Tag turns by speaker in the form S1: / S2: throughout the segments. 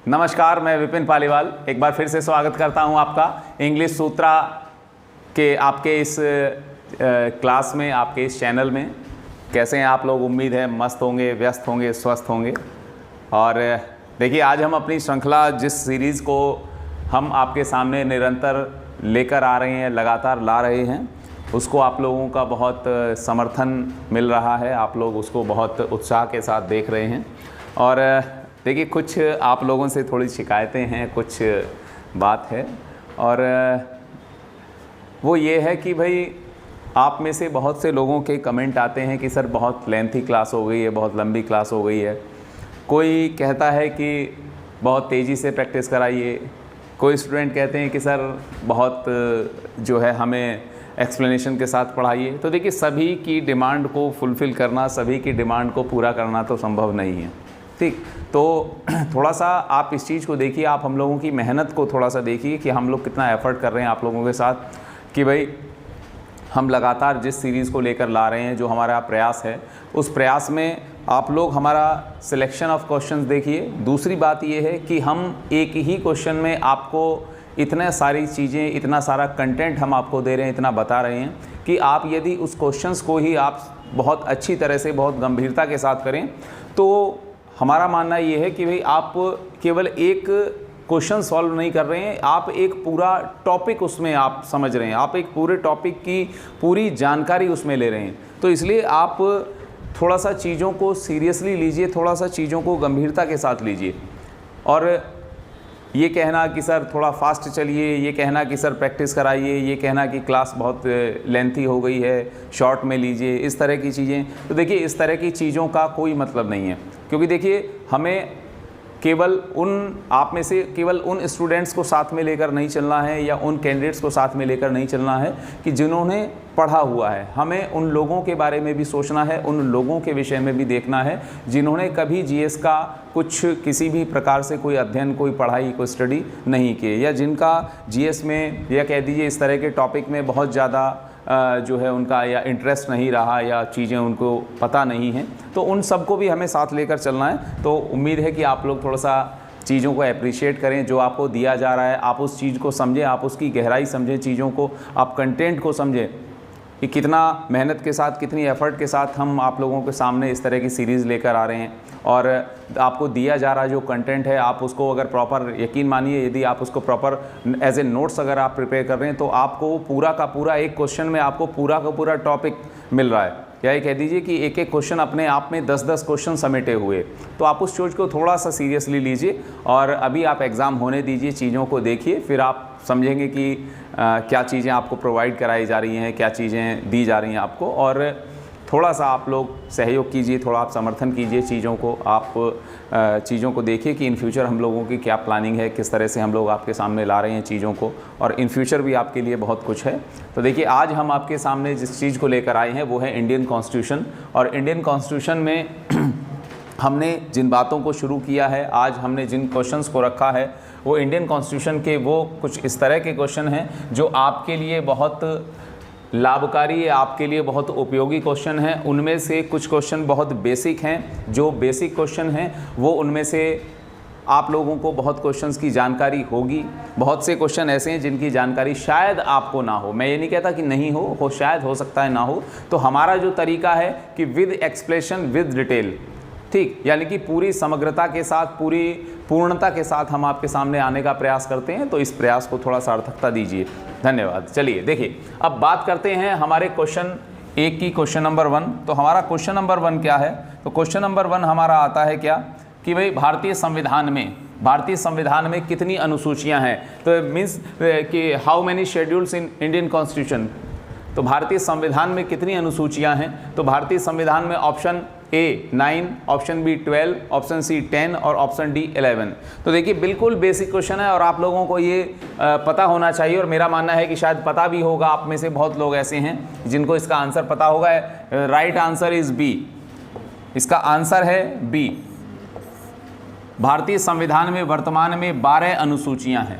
S1: नमस्कार, मैं विपिन पालीवाल एक बार फिर से स्वागत करता हूं आपका इंग्लिश सूत्रा के आपके इस क्लास में, आपके इस चैनल में। कैसे हैं आप लोग? उम्मीद है मस्त होंगे, व्यस्त होंगे, स्वस्थ होंगे। और देखिए, आज हम अपनी श्रृंखला, जिस सीरीज़ को हम आपके सामने निरंतर लेकर आ रहे हैं, लगातार ला रहे हैं, उसको आप लोगों का बहुत समर्थन मिल रहा है। आप लोग उसको बहुत उत्साह के साथ देख रहे हैं। और देखिए, कुछ आप लोगों से थोड़ी शिकायतें हैं, कुछ बात है, और वो ये है कि भाई आप में से बहुत से लोगों के कमेंट आते हैं कि सर बहुत लेंथी क्लास हो गई है, बहुत लंबी क्लास हो गई है। कोई कहता है कि बहुत तेज़ी से प्रैक्टिस कराइए, कोई स्टूडेंट कहते हैं कि सर बहुत जो है हमें एक्सप्लेनेशन के साथ पढ़ाइए। तो देखिए, सभी की डिमांड को फुलफ़िल करना, सभी की डिमांड को पूरा करना तो संभव नहीं है, ठीक। तो थोड़ा सा आप इस चीज़ को देखिए, आप हम लोगों की मेहनत को थोड़ा सा देखिए कि हम लोग कितना एफ़र्ट कर रहे हैं आप लोगों के साथ, कि भाई हम लगातार जिस सीरीज़ को लेकर ला रहे हैं, जो हमारा प्रयास है, उस प्रयास में आप लोग हमारा सिलेक्शन ऑफ क्वेश्चंस देखिए। दूसरी बात ये है कि हम एक ही क्वेश्चन में आपको इतने सारी चीज़ें, इतना सारा कंटेंट हम आपको दे रहे हैं, इतना बता रहे हैं कि आप यदि उस क्वेश्चंस को ही आप बहुत अच्छी तरह से, बहुत गंभीरता के साथ करें, तो हमारा मानना ये है कि भाई आप केवल एक क्वेश्चन सॉल्व नहीं कर रहे हैं, आप एक पूरा टॉपिक उसमें आप समझ रहे हैं, आप एक पूरे टॉपिक की पूरी जानकारी उसमें ले रहे हैं। तो इसलिए आप थोड़ा सा चीज़ों को सीरियसली लीजिए, थोड़ा सा चीज़ों को गंभीरता के साथ लीजिए। और ये कहना कि सर थोड़ा फास्ट चलिए, ये कहना कि सर प्रैक्टिस कराइए, ये कहना कि क्लास बहुत लेंथी हो गई है, शॉर्ट में लीजिए, इस तरह की चीज़ें, तो देखिए इस तरह की चीज़ों का कोई मतलब नहीं है। क्योंकि देखिए, हमें केवल आप में से केवल उन स्टूडेंट्स को साथ में लेकर नहीं चलना है, या उन कैंडिडेट्स को साथ में लेकर नहीं चलना है कि जिन्होंने पढ़ा हुआ है। हमें उन लोगों के बारे में भी सोचना है, उन लोगों के विषय में भी देखना है जिन्होंने कभी जीएस का कुछ किसी भी प्रकार से कोई अध्ययन, कोई पढ़ाई, कोई स्टडी नहीं की, या जिनका जीएस में, या कह दीजिए इस तरह के टॉपिक में बहुत ज़्यादा जो है उनका या इंटरेस्ट नहीं रहा, या चीज़ें उनको पता नहीं हैं। तो उन सबको भी हमें साथ लेकर चलना है। तो उम्मीद है कि आप लोग थोड़ा सा चीज़ों को अप्रिशिएट करें, जो आपको दिया जा रहा है, आप उस चीज़ को समझें, आप उसकी गहराई समझें, चीज़ों को, आप कंटेंट को समझें कि कितना मेहनत के साथ, कितनी एफ़र्ट के साथ हम आप लोगों के सामने इस तरह की सीरीज़ लेकर आ रहे हैं। और आपको दिया जा रहा जो कंटेंट है, आप उसको अगर प्रॉपर, यकीन मानिए, यदि आप उसको प्रॉपर एज ए नोट्स अगर आप प्रिपेयर कर रहे हैं, तो आपको पूरा का पूरा एक क्वेश्चन में आपको पूरा का पूरा टॉपिक मिल रहा है, या ये कह दीजिए कि एक एक क्वेश्चन अपने आप में 10-10 क्वेश्चन समेटे हुए। तो आप उस चीज़ को थोड़ा सा सीरियसली लीजिए, और अभी आप एग्ज़ाम होने दीजिए, चीज़ों को देखिए, फिर आप समझेंगे कि क्या चीज़ें आपको प्रोवाइड कराई जा रही हैं, क्या चीज़ें दी जा रही हैं आपको। और थोड़ा सा आप लोग सहयोग कीजिए, थोड़ा आप समर्थन कीजिए चीज़ों को, आप चीज़ों को देखिए कि इन फ्यूचर हम लोगों की क्या प्लानिंग है, किस तरह से हम लोग आपके सामने ला रहे हैं चीज़ों को, और इन फ्यूचर भी आपके लिए बहुत कुछ है। तो देखिए, आज हम आपके सामने जिस चीज़ को लेकर आए हैं वो है इंडियन कॉन्स्टिट्यूशन। और इंडियन कॉन्स्टिट्यूशन में हमने जिन बातों को शुरू किया है, आज हमने जिन क्वेश्चंस को रखा है, वो इंडियन कॉन्स्टिट्यूशन के वो कुछ इस तरह के क्वेश्चन हैं जो आपके लिए बहुत लाभकारी है, आपके लिए बहुत उपयोगी क्वेश्चन हैं। उनमें से कुछ क्वेश्चन बहुत बेसिक हैं, जो बेसिक क्वेश्चन हैं वो उनमें से आप लोगों को बहुत क्वेश्चंस की जानकारी होगी। बहुत से क्वेश्चन ऐसे हैं जिनकी जानकारी शायद आपको ना हो, मैं ये नहीं कहता कि नहीं हो, शायद हो सकता है ना हो। तो हमारा जो तरीका है कि विद एक्सप्लेनेशन विद डिटेल, ठीक, यानी कि पूरी समग्रता के साथ, पूरी पूर्णता के साथ हम आपके सामने आने का प्रयास करते हैं। तो इस प्रयास को थोड़ा सार्थकता दीजिए। धन्यवाद। चलिए देखिए, अब बात करते हैं हमारे क्वेश्चन एक की, क्वेश्चन नंबर 1। तो हमारा क्वेश्चन नंबर 1 क्या है? तो क्वेश्चन नंबर 1 हमारा आता है क्या, कि भाई भारतीय संविधान में कितनी अनुसूचियां हैं। तो मीन्स कि how many schedules in Indian constitution. तो भारतीय संविधान में कितनी अनुसूचियां हैं? तो भारतीय संविधान में option A 9, option B 12, option C 10 और ऑप्शन डी 11। तो देखिए, बिल्कुल बेसिक क्वेश्चन है और आप लोगों को ये पता होना चाहिए, और मेरा मानना है कि शायद पता भी होगा। आप में से बहुत लोग ऐसे हैं जिनको इसका आंसर पता होगा। राइट आंसर इज बी, इसका आंसर है बी। भारतीय संविधान में वर्तमान में 12 अनुसूचियां हैं,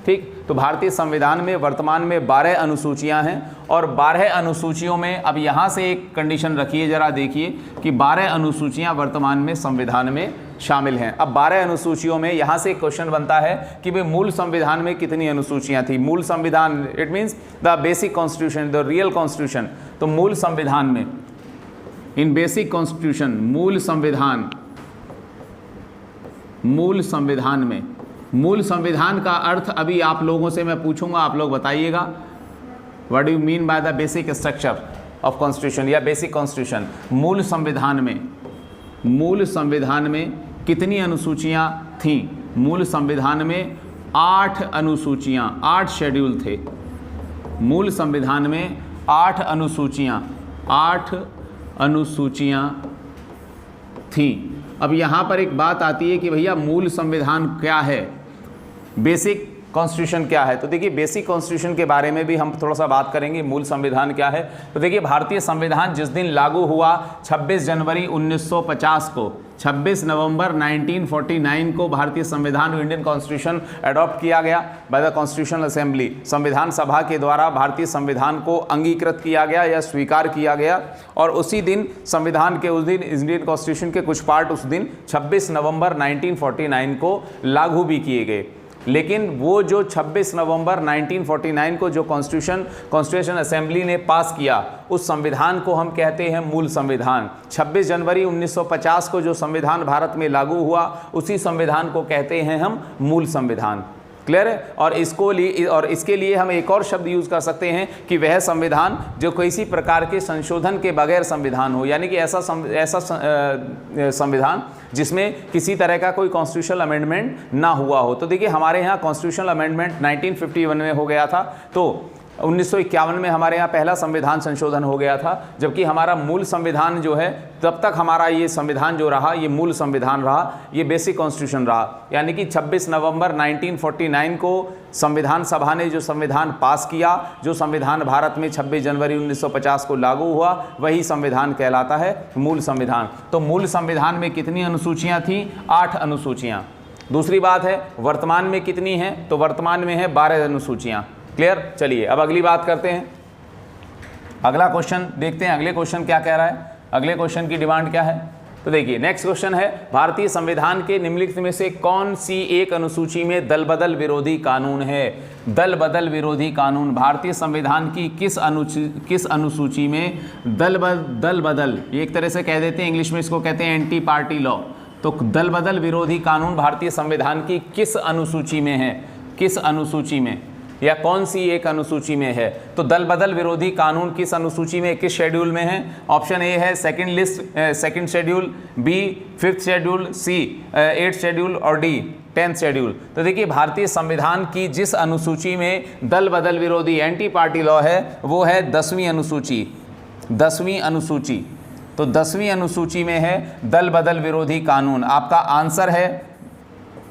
S1: ठीक। तो भारतीय संविधान में वर्तमान में 12 अनुसूचियां हैं, और 12 अनुसूचियों में अब यहाँ से एक कंडीशन रखिए, ज़रा देखिए कि 12 अनुसूचियां वर्तमान में संविधान में शामिल हैं। अब 12 अनुसूचियों में यहाँ से एक क्वेश्चन बनता है कि भाई मूल संविधान में कितनी अनुसूचियाँ थी। मूल संविधान it means the basic constitution, the real constitution. तो मूल संविधान में, इन बेसिक कॉन्स्टिट्यूशन, मूल संविधान में, मूल संविधान का अर्थ अभी आप लोगों से मैं पूछूंगा, आप लोग बताइएगा what do you mean by the basic structure of constitution या बेसिक कॉन्स्टिट्यूशन। मूल संविधान में कितनी अनुसूचियां थीं? मूल संविधान में 8 अनुसूचियां, 8 शेड्यूल थे। मूल संविधान में 8 अनुसूचियां थीं। अब यहाँ पर एक बात आती है कि भैया मूल संविधान क्या है, बेसिक कॉन्स्टिट्यूशन क्या है। तो देखिए बेसिक कॉन्स्टिट्यूशन के बारे में भी हम थोड़ा सा बात करेंगे। मूल संविधान क्या है, तो देखिए भारतीय संविधान जिस दिन लागू हुआ 26 जनवरी 1950 को, 26 नवंबर 1949 को भारतीय संविधान, इंडियन कॉन्स्टिट्यूशन अडॉप्ट किया गया बाय द कॉन्स्टिट्यूशनल असेंबली। संविधान सभा के द्वारा भारतीय संविधान को अंगीकृत किया गया या स्वीकार किया गया, और उसी दिन संविधान के उस दिन इंडियन कॉन्स्टिट्यूशन के कुछ पार्ट उस दिन 26 नवंबर 1949 को लागू भी किए गए। लेकिन वो जो 26 नवंबर 1949 को जो कॉन्स्टिट्यूशन असेंबली ने पास किया, उस संविधान को हम कहते हैं मूल संविधान। 26 जनवरी 1950 को जो संविधान भारत में लागू हुआ, उसी संविधान को कहते हैं हम मूल संविधान। क्लियर है। और इसके लिए हम एक और शब्द यूज कर सकते हैं कि वह संविधान जो किसी प्रकार के संशोधन के बगैर संविधान हो, यानी कि ऐसा संविधान जिसमें किसी तरह का कोई कॉन्स्टिट्यूशनल अमेंडमेंट ना हुआ हो। तो देखिए हमारे यहाँ कॉन्स्टिट्यूशनल अमेंडमेंट 1951 में हो गया था, तो 1951 में हमारे यहाँ पहला संविधान संशोधन हो गया था, जबकि हमारा मूल संविधान जो है, तब तक हमारा ये संविधान जो रहा, ये मूल संविधान रहा, ये बेसिक कॉन्स्टिट्यूशन रहा। यानी कि 26 नवंबर 1949 को संविधान सभा ने जो संविधान पास किया, जो संविधान भारत में 26 जनवरी 1950 को लागू हुआ, वही संविधान कहलाता है मूल संविधान। तो मूल संविधान में कितनी अनुसूचियाँ थीं? 8 अनुसूचियाँ। दूसरी बात है वर्तमान में कितनी हैं, तो वर्तमान में है 12 अनुसूचियाँ। क्लियर। चलिए अब अगली बात करते हैं, अगला क्वेश्चन देखते हैं। अगले क्वेश्चन क्या कह रहा है, अगले क्वेश्चन की डिमांड क्या है। तो देखिए नेक्स्ट क्वेश्चन है, भारतीय संविधान के निम्नलिखित में से कौन सी एक अनुसूची में दल बदल विरोधी कानून है? दल बदल विरोधी कानून भारतीय संविधान की किस अनुसूची में दल बदल, ये एक तरह से कह देते हैं, इंग्लिश में इसको कहते हैं एंटी पार्टी लॉ। तो दल बदल विरोधी कानून भारतीय संविधान की किस अनुसूची में है? किस अनुसूची में, या कौन सी एक अनुसूची में है? तो दल बदल विरोधी कानून किस अनुसूची में, किस शेड्यूल में है? ऑप्शन ए है second schedule, B 5th schedule, C 8th schedule और डी 10th शेड्यूल। तो देखिए भारतीय संविधान की जिस अनुसूची में दल बदल विरोधी एंटी पार्टी लॉ है, वो है 10वीं अनुसूची। 10वीं अनुसूची, तो 10वीं अनुसूची में है दल बदल विरोधी कानून। आपका आंसर है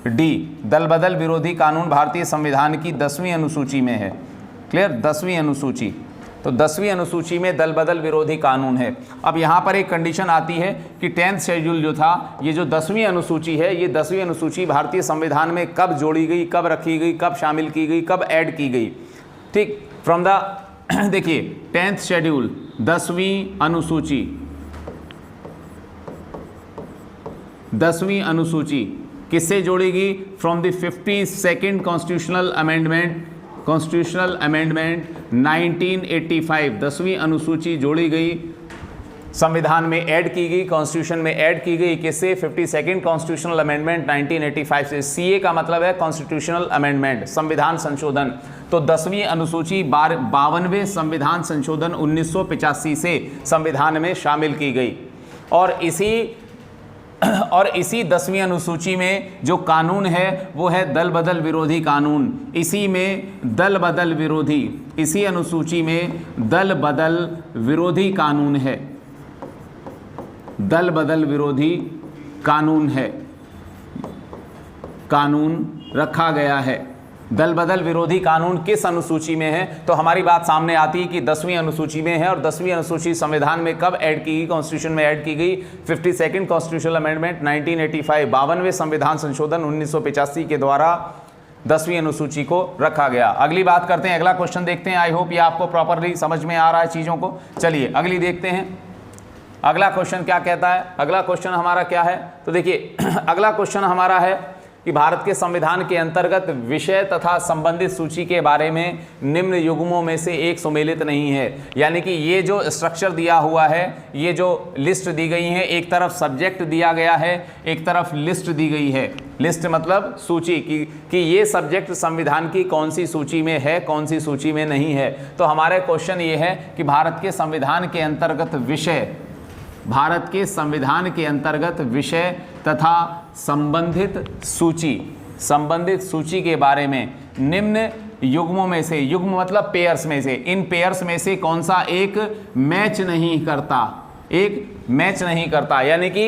S1: डी, दल बदल विरोधी कानून भारतीय संविधान की 10वीं अनुसूची में है। क्लियर, 10वीं अनुसूची। तो 10वीं अनुसूची में दल बदल विरोधी कानून है। अब यहाँ पर एक कंडीशन आती है कि 10th शेड्यूल जो था, ये जो 10वीं अनुसूची है, ये 10वीं अनुसूची भारतीय संविधान में कब जोड़ी गई, कब रखी गई, कब शामिल की गई, कब ऐड की गई? ठीक, फ्रॉम द देखिए 10th शेड्यूल, 10वीं अनुसूची, 10वीं अनुसूची किससे जोड़ेगी? From the 52nd constitutional amendment 1985। 10वीं अनुसूची जोड़ी गई, संविधान में ऐड की गई, कॉन्स्टिट्यूशन में ऐड की गई, किससे? 52nd कॉन्स्टिट्यूशनल अमेंडमेंट 1985 से। सीए का मतलब है कॉन्स्टिट्यूशनल अमेंडमेंट, संविधान संशोधन। तो 10वीं अनुसूची 52वें संविधान संशोधन 1985 से संविधान में शामिल की गई। और इसी 10वीं अनुसूची में जो कानून है वो है दल बदल विरोधी कानून। इसी में दल बदल विरोधी, इसी अनुसूची में दल बदल विरोधी कानून है, दल बदल विरोधी कानून है, कानून रखा गया है। दल बदल विरोधी कानून किस अनुसूची में है? तो हमारी बात सामने आती है कि 10वीं अनुसूची में है। और 10वीं अनुसूची संविधान में कब ऐड की गई? कॉन्स्टिट्यूशन में ऐड की गई 52nd कॉन्स्टिट्यूशनल अमेंडमेंट 1985, 52वें संविधान संशोधन 1985 के द्वारा 10वीं अनुसूची को रखा गया। अगली बात करते हैं, अगला क्वेश्चन देखते हैं। आई होप ये आपको प्रॉपरली समझ में आ रहा है चीज़ों को। चलिए अगली देखते हैं। अगला क्वेश्चन क्या कहता है, अगला क्वेश्चन हमारा क्या है, तो देखिए अगला क्वेश्चन हमारा है कि भारत के संविधान के अंतर्गत विषय तथा संबंधित सूची के बारे में निम्न युग्मों में से एक सुमेलित नहीं है। यानी कि ये जो स्ट्रक्चर दिया हुआ है, ये जो लिस्ट दी गई है, एक तरफ सब्जेक्ट दिया गया है, एक तरफ लिस्ट दी गई है। लिस्ट मतलब सूची कि ये सब्जेक्ट संविधान की कौन सी सूची में है, कौन सी सूची में नहीं है। तो हमारे क्वेश्चन ये है कि भारत के संविधान के अंतर्गत विषय, भारत के संविधान के अंतर्गत विषय तथा संबंधित सूची के बारे में निम्न युग्मों में से, युग्म मतलब पेयर्स में से, इन पेयर्स में से कौन सा एक मैच नहीं करता, एक मैच नहीं करता। यानी कि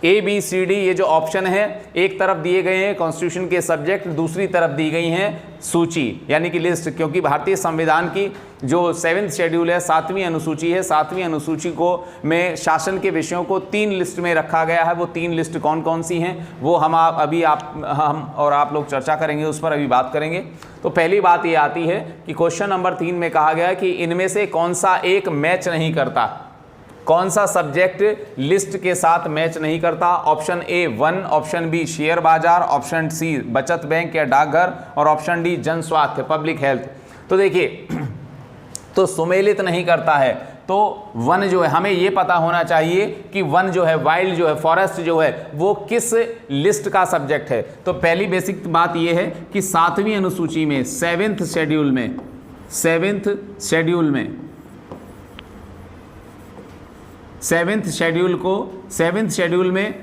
S1: ए बी सी डी ये जो ऑप्शन है, एक तरफ दिए गए हैं कॉन्स्टिट्यूशन के सब्जेक्ट, दूसरी तरफ दी गई हैं सूची यानी कि लिस्ट। क्योंकि भारतीय संविधान की जो 7th शेड्यूल है, 7वीं अनुसूची है, 7वीं अनुसूची को में शासन के विषयों को 3 लिस्ट में रखा गया है। वो 3 लिस्ट कौन कौन सी हैं वो हम और आप लोग चर्चा करेंगे, उस पर अभी बात करेंगे। तो पहली बात ये आती है कि क्वेश्चन नंबर 3 में कहा गया है कि इनमें से कौन सा एक मैच नहीं करता, कौन सा सब्जेक्ट लिस्ट के साथ मैच नहीं करता। Option A 1, option B share बाजार, ऑप्शन सी बचत बैंक या डाकघर और ऑप्शन डी जन स्वास्थ्य पब्लिक हेल्थ। तो देखिए तो सुमेलित नहीं करता है, तो वन जो है हमें ये पता होना चाहिए कि वन जो है, वाइल्ड जो है, फॉरेस्ट जो है, वो किस लिस्ट का सब्जेक्ट है। तो पहली बेसिक बात ये है कि 7वीं अनुसूची में 7th शेड्यूल में, 7th शेड्यूल में, 7th शेड्यूल में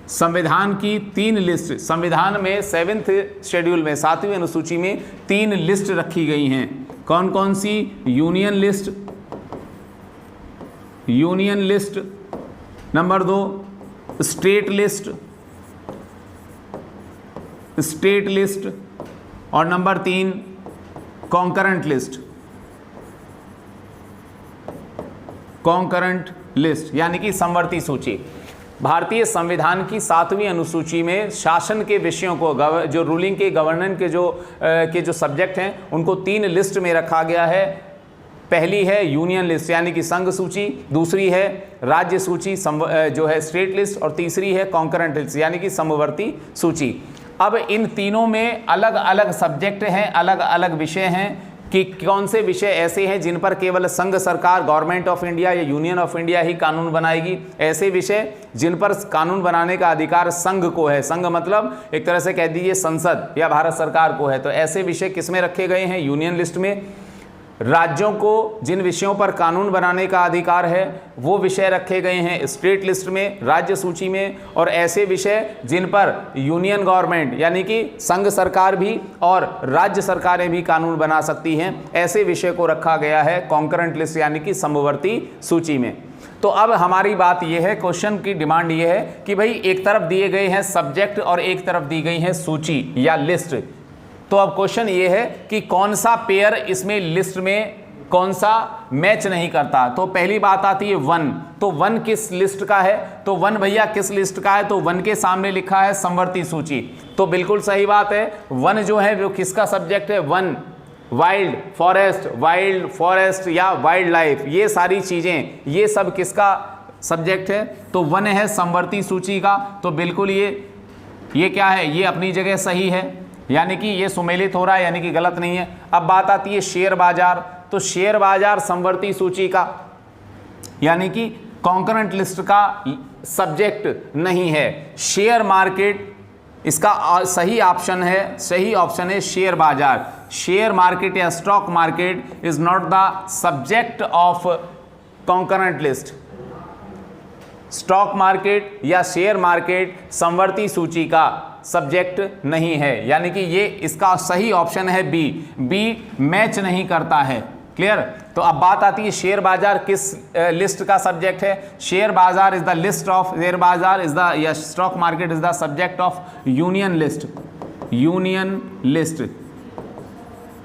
S1: संविधान की 3 लिस्ट, संविधान में 7th शेड्यूल में 7वीं अनुसूची में 3 लिस्ट रखी गई हैं। कौन कौन सी? Union list, union list, number 2 state list, state list, और number 3 concurrent list, concurrent list यानी कि समवर्ती सूची। भारतीय संविधान की 7वीं अनुसूची में शासन के विषयों को, जो रूलिंग के, गवर्नेंस के जो सब्जेक्ट हैं, उनको 3 लिस्ट में रखा गया है। पहली है यूनियन लिस्ट यानी कि संघ सूची, दूसरी है राज्य सूची जो है स्टेट लिस्ट, और तीसरी है कॉन्करेंट लिस्ट यानी कि समवर्ती सूची। अब इन तीनों में अलग अलग सब्जेक्ट हैं, अलग अलग विषय हैं कि कौन से विषय ऐसे हैं जिन पर केवल संघ सरकार, गवर्नमेंट ऑफ इंडिया या यूनियन ऑफ इंडिया ही कानून बनाएगी, ऐसे विषय जिन पर कानून बनाने का अधिकार संघ को है, संघ मतलब एक तरह से कह दीजिए संसद या भारत सरकार को है। तो ऐसे विषय किस में रखे गए हैं? यूनियन लिस्ट में। राज्यों को जिन विषयों पर कानून बनाने का अधिकार है वो विषय रखे गए हैं स्टेट लिस्ट में, राज्य सूची में। और ऐसे विषय जिन पर यूनियन गवर्नमेंट यानी कि संघ सरकार भी और राज्य सरकारें भी कानून बना सकती हैं, ऐसे विषय को रखा गया है कॉन्करेंट लिस्ट यानी कि समवर्ती सूची में। तो अब हमारी बात यह है, क्वेश्चन की डिमांड यह है कि भाई एक तरफ दिए गए हैं सब्जेक्ट और एक तरफ दी गई है सूची या लिस्ट। तो अब क्वेश्चन ये है कि कौन सा पेयर इसमें लिस्ट में कौन सा मैच नहीं करता। तो पहली बात आती है वन। तो वन किस लिस्ट का है? तो वन भैया किस लिस्ट का है? तो वन के सामने लिखा है समवर्ती सूची। तो बिल्कुल सही बात है, वन जो है वो किसका सब्जेक्ट है? वन। वाइल्ड फॉरेस्ट या वाइल्ड लाइफ, ये सारी चीजें, ये सब किसका सब्जेक्ट है? तो वन है समवर्ती सूची का। तो बिल्कुल ये क्या है? ये अपनी जगह सही है, यानी कि ये सुमेलित हो रहा है, यानी कि गलत नहीं है। अब बात आती है शेयर बाजार। तो शेयर बाजार समवर्ती सूची का यानी कि कॉन्करेंट लिस्ट का सब्जेक्ट नहीं है। शेयर मार्केट इसका सही ऑप्शन है, सही ऑप्शन है शेयर बाजार। शेयर मार्केट या stock market is not the subject of concurrent list. Stock market या शेयर मार्केट समवर्ती सूची का सब्जेक्ट नहीं है, यानी कि ये इसका सही ऑप्शन है बी मैच नहीं करता है। क्लियर? तो अब बात आती है शेयर बाजार किस लिस्ट का सब्जेक्ट है? शेयर बाजार is the list of, share बाजार इज द या stock market is the subject of union list. Union list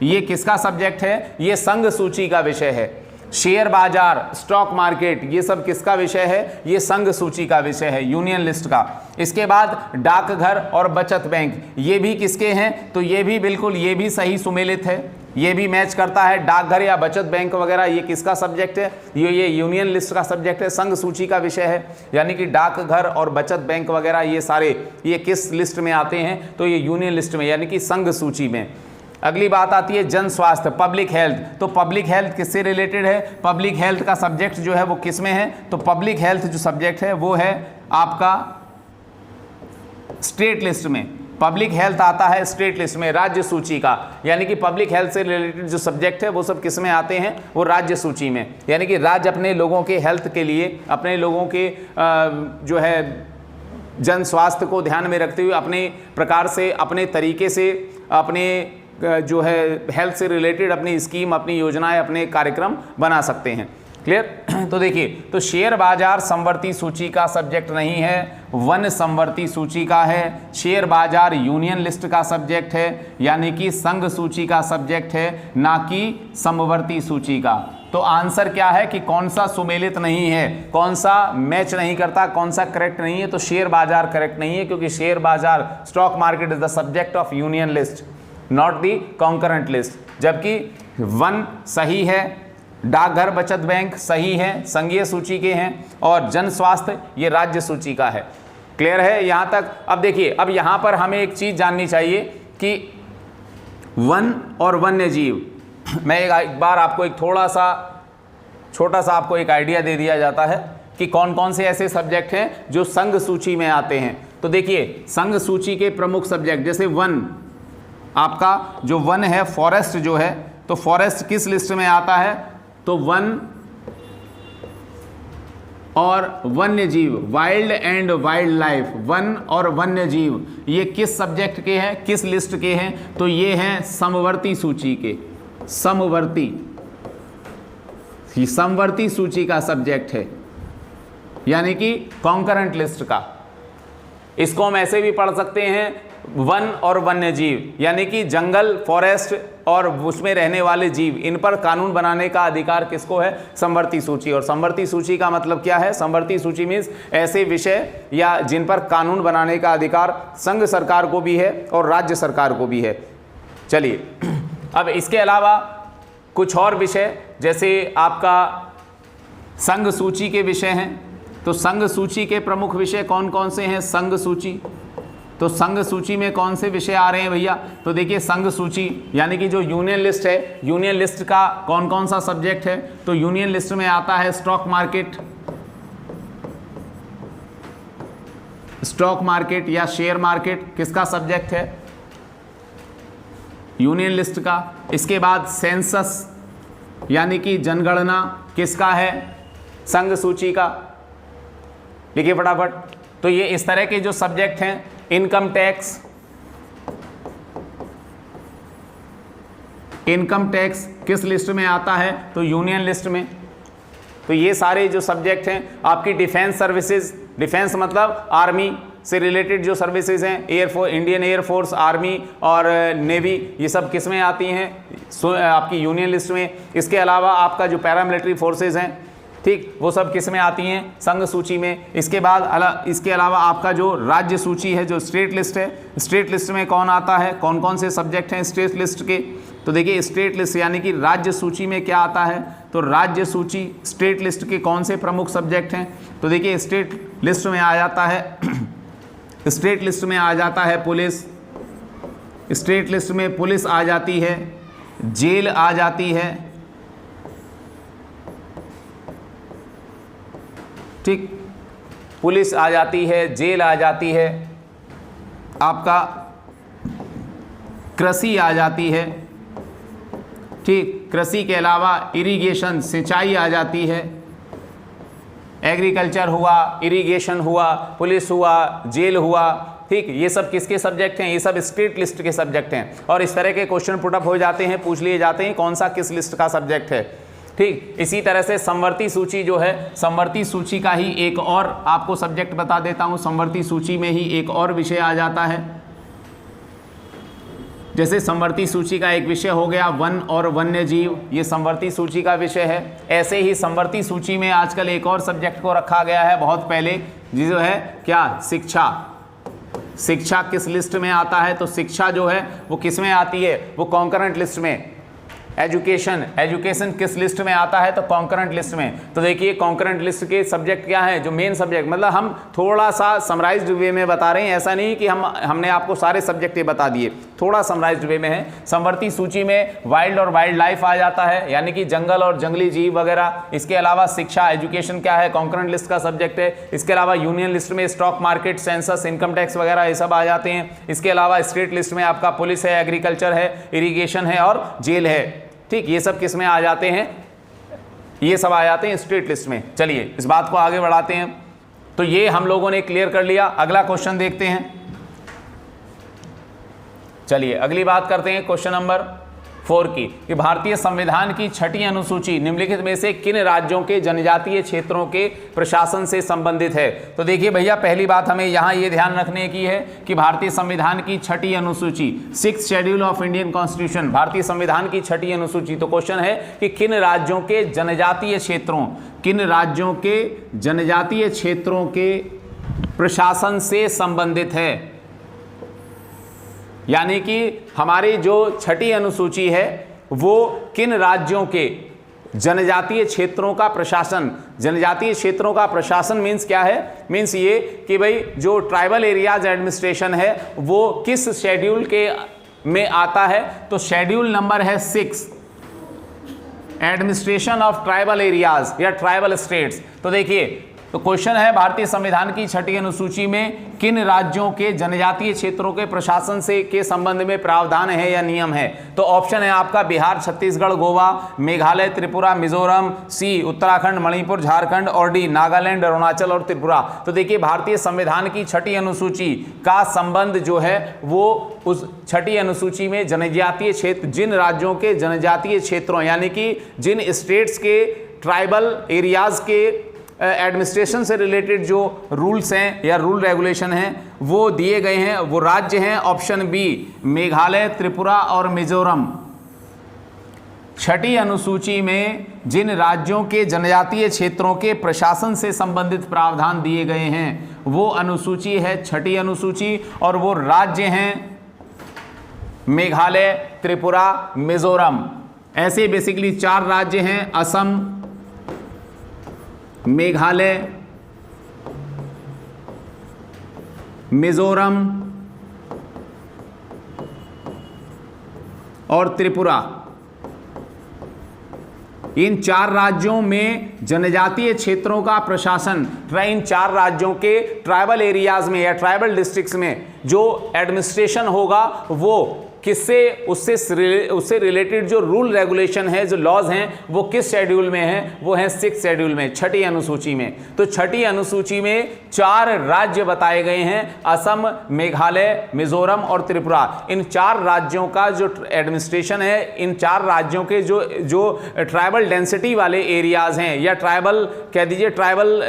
S1: ये किसका सब्जेक्ट है? ये संघ सूची का विषय है। शेयर बाजार, स्टॉक मार्केट, ये सब किसका विषय है? ये संघ सूची का विषय है, यूनियन लिस्ट का। इसके बाद डाकघर और बचत बैंक, ये भी किसके हैं? तो ये भी बिल्कुल, ये भी सही सुमेलित है, ये भी मैच करता है। डाकघर या बचत बैंक वगैरह ये किसका सब्जेक्ट है? ये यूनियन लिस्ट का सब्जेक्ट है, संघ सूची का विषय है। यानी कि डाकघर और बचत बैंक वगैरह ये सारे ये किस लिस्ट में आते हैं? तो ये यूनियन लिस्ट में, यानी कि संघ सूची में। अगली बात आती है जन स्वास्थ्य, पब्लिक हेल्थ। तो पब्लिक हेल्थ किससे रिलेटेड है? पब्लिक हेल्थ का सब्जेक्ट जो है वो किस में है? तो पब्लिक हेल्थ जो सब्जेक्ट है वो है आपका स्टेट लिस्ट में। पब्लिक हेल्थ आता है स्टेट लिस्ट में, राज्य सूची का। यानी कि पब्लिक हेल्थ से रिलेटेड जो सब्जेक्ट है वो सब किस में आते हैं? वो राज्य सूची में। यानी कि राज्य अपने लोगों के हेल्थ के लिए, अपने लोगों के जो है जन स्वास्थ्य को ध्यान में रखते हुए अपने प्रकार से, अपने तरीके से, अपने जो है हेल्थ से रिलेटेड अपनी स्कीम, अपनी योजनाएं, अपने कार्यक्रम बना सकते हैं। क्लियर? तो देखिए, तो शेयर बाजार समवर्ती सूची का सब्जेक्ट नहीं है, वन समवर्ती सूची का है। शेयर बाजार यूनियन लिस्ट का सब्जेक्ट है, यानी कि संघ सूची का सब्जेक्ट है, ना कि समवर्ती सूची का। तो आंसर क्या है कि कौन सा सुमेलित नहीं है, कौन सा मैच नहीं करता, कौन सा करेक्ट नहीं है? तो शेयर बाजार करेक्ट नहीं है, क्योंकि शेयर बाजार, stock market is the subject of union list, not the concurrent list. जबकि वन सही है, डाकघर बचत बैंक सही है, संघीय सूची के हैं, और जन स्वास्थ्य ये राज्य सूची का है। क्लियर है यहाँ तक? अब देखिए, अब यहाँ पर हमें एक चीज जाननी चाहिए कि वन और वन्य जीव, मैं एक बार आपको एक थोड़ा सा छोटा सा आपको एक आइडिया दे दिया जाता है कि कौन कौन से ऐसे सब्जेक्ट हैं जो संघ सूची में आते हैं। तो देखिए, संघ सूची के प्रमुख सब्जेक्ट, जैसे वन, आपका जो वन है, फॉरेस्ट जो है, तो फॉरेस्ट किस लिस्ट में आता है? तो वन और वन्य जीव, wild and wild life, one और वन्य जीव, ये किस सब्जेक्ट के हैं, किस लिस्ट के हैं? तो ये हैं समवर्ती सूची के, समवर्ती, समवर्ती सूची का सब्जेक्ट है, यानी कि कॉन्करेंट लिस्ट का। इसको हम ऐसे भी पढ़ सकते हैं, वन और वन्य जीव, यानी कि जंगल, फॉरेस्ट और उसमें रहने वाले जीव, इन पर कानून बनाने का अधिकार किसको है? समवर्ती सूची। और समवर्ती सूची का मतलब क्या है? समवर्ती सूची मीन्स ऐसे विषय या जिन पर कानून बनाने का अधिकार संघ सरकार को भी है और राज्य सरकार को भी है। चलिए, अब इसके अलावा कुछ और विषय, जैसे आपका संघ सूची के विषय हैं। तो संघ सूची के प्रमुख विषय कौन कौन से हैं? संघ सूची, तो संघ सूची में कौन से विषय आ रहे हैं भैया? तो देखिए, संघ सूची यानी कि जो यूनियन लिस्ट है, यूनियन लिस्ट का कौन कौन सा सब्जेक्ट है? तो यूनियन लिस्ट में आता है स्टॉक मार्केट, स्टॉक मार्केट या शेयर मार्केट किसका सब्जेक्ट है? यूनियन लिस्ट का। इसके बाद सेंसस यानी कि जनगणना किसका है? संघ सूची का। लिखिए फटाफट। तो ये इस तरह के जो सब्जेक्ट हैं, इनकम टैक्स, इनकम टैक्स किस लिस्ट में आता है? तो यूनियन लिस्ट में। तो ये सारे जो सब्जेक्ट हैं, आपकी डिफेंस सर्विसेज, डिफेंस मतलब आर्मी से रिलेटेड जो सर्विसेज हैं, एयरफोर्स, इंडियन एयरफोर्स, आर्मी और नेवी, ये सब किस में आती हैं? आपकी यूनियन लिस्ट में। इसके अलावा आपका जो पैरामिलिट्री फोर्सेज हैं, ठीक, वो सब किस में आती हैं? संघ सूची में। इसके बाद इसके अलावा आपका जो राज्य सूची है, जो स्टेट लिस्ट है, स्टेट लिस्ट में कौन आता है? कौन कौन से सब्जेक्ट हैं स्टेट लिस्ट के? तो देखिए, स्टेट लिस्ट यानी कि राज्य सूची में क्या आता है? तो राज्य सूची, स्टेट लिस्ट के कौन से प्रमुख सब्जेक्ट हैं? तो देखिए, स्टेट लिस्ट में आ जाता है स्टेट लिस्ट में आ जाता है पुलिस, स्टेट लिस्ट में पुलिस आ जाती है, जेल आ जाती है, ठीक, पुलिस आ जाती है, जेल आ जाती है, आपका कृषि आ जाती है, ठीक, कृषि के अलावा इरिगेशन, सिंचाई आ जाती है, एग्रीकल्चर हुआ, इरिगेशन हुआ, पुलिस हुआ, जेल हुआ, ठीक, ये सब किसके सब्जेक्ट हैं? ये सब स्टेट लिस्ट के सब्जेक्ट हैं। और इस तरह के क्वेश्चन पुटअप हो जाते हैं, पूछ लिए जाते हैं कौन सा किस लिस्ट का सब्जेक्ट है, ठीक। इसी तरह से समवर्ती सूची जो है, समवर्ती सूची का ही एक और आपको सब्जेक्ट बता देता हूं। समवर्ती सूची में ही एक और विषय आ जाता है, जैसे संवर्ती सूची का एक विषय हो गया वन और वन्य जीव, ये संवर्ती सूची का विषय है। ऐसे ही संवर्ती सूची में आजकल एक और सब्जेक्ट को रखा गया है बहुत पहले, जो है क्या, शिक्षा। शिक्षा किस लिस्ट में आता है, तो शिक्षा जो है वो किस में आती है, वो कॉन्करेंट लिस्ट में। एजुकेशन, एजुकेशन किस लिस्ट में आता है, तो कॉन्करेंट लिस्ट में। तो देखिए कॉन्करेंट लिस्ट के सब्जेक्ट क्या है, जो मेन सब्जेक्ट, मतलब हम थोड़ा सा समराइज्ड वे में बता रहे हैं, ऐसा नहीं कि हमने आपको सारे सब्जेक्ट ये बता दिए, थोड़ा समराइज्ड वे में है। संवर्ती सूची में वाइल्ड और वाइल्ड लाइफ आ जाता है, यानी कि जंगल और जंगली जीव वगैरह। इसके अलावा शिक्षा, एजुकेशन क्या है, कॉन्करेंट लिस्ट का सब्जेक्ट है। इसके अलावा यूनियन लिस्ट में stock market, census, income tax वगैरह ये सब आ जाते हैं। इसके अलावा स्टेट लिस्ट में आपका पुलिस है, एग्रीकल्चर है, इरिगेशन है और जेल है। ठीक, ये सब किस में आ जाते हैं, ये सब आ जाते हैं स्टेट लिस्ट में। चलिए इस बात को आगे बढ़ाते हैं। तो ये हम लोगों ने क्लियर कर लिया। अगला क्वेश्चन देखते हैं। चलिए अगली बात करते हैं क्वेश्चन नंबर 4 की, कि भारतीय संविधान की 6ठी अनुसूची निम्नलिखित में से किन राज्यों के जनजातीय क्षेत्रों के प्रशासन से संबंधित है। तो देखिए भैया, पहली बात हमें यहाँ ये ध्यान रखने की है कि भारतीय संविधान की 6ठी अनुसूची, 6th schedule of Indian constitution, भारतीय संविधान की 6ठी अनुसूची। तो क्वेश्चन है कि किन राज्यों के जनजातीय क्षेत्रों, किन राज्यों के जनजातीय क्षेत्रों के प्रशासन से संबंधित है। यानी कि हमारी जो 6ठी अनुसूची है वो किन राज्यों के जनजातीय क्षेत्रों का प्रशासन, जनजातीय क्षेत्रों का प्रशासन मीन्स क्या है, मीन्स ये कि भाई जो ट्राइबल एरियाज एडमिनिस्ट्रेशन है वो किस शेड्यूल के में आता है। तो शेड्यूल नंबर है 6, एडमिनिस्ट्रेशन ऑफ ट्राइबल एरियाज या ट्राइबल स्टेट्स। तो देखिए, तो क्वेश्चन है भारतीय संविधान की 6ठी अनुसूची में किन राज्यों के जनजातीय क्षेत्रों के प्रशासन से के संबंध में प्रावधान है या नियम है। तो ऑप्शन है आपका बिहार, छत्तीसगढ़, गोवा, मेघालय, त्रिपुरा, मिजोरम, सी उत्तराखंड, मणिपुर, झारखंड और डी नागालैंड, अरुणाचल और त्रिपुरा। तो देखिए भारतीय संविधान की 6ठी अनुसूची का संबंध जो है वो उस 6ठी अनुसूची में जनजातीय क्षेत्र, जिन राज्यों के जनजातीय क्षेत्रों यानी कि जिन स्टेट्स के ट्राइबल एरियाज के एडमिनिस्ट्रेशन से रिलेटेड जो रूल्स हैं या रूल रेगुलेशन हैं वो दिए गए हैं, वो राज्य हैं ऑप्शन बी, मेघालय, त्रिपुरा और मिजोरम। 6ठी अनुसूची में जिन राज्यों के जनजातीय क्षेत्रों के प्रशासन से संबंधित प्रावधान दिए गए हैं वो अनुसूची है 6ठी अनुसूची, और वो राज्य हैं मेघालय, त्रिपुरा, मिजोरम। ऐसे बेसिकली 4 राज्य हैं, असम, मेघालय, मिजोरम और त्रिपुरा। इन 4 राज्यों में जनजातीय क्षेत्रों का प्रशासन, इन 4 राज्यों के ट्राइबल एरियाज में या ट्राइबल डिस्ट्रिक्ट्स में जो एडमिनिस्ट्रेशन होगा वो किससे, उससे रिलेटेड जो रूल रेगुलेशन है, जो लॉज हैं वो किस शेड्यूल में हैं, वो है 6th शेड्यूल में, 6ठी अनुसूची में। तो 6ठी अनुसूची में 4 राज्य बताए गए हैं, असम, मेघालय, मिजोरम और त्रिपुरा। इन 4 राज्यों का जो एडमिनिस्ट्रेशन है, इन 4 राज्यों के जो ट्राइबल डेंसिटी वाले एरियाज हैं या ट्राइबल कह दीजिए, tribal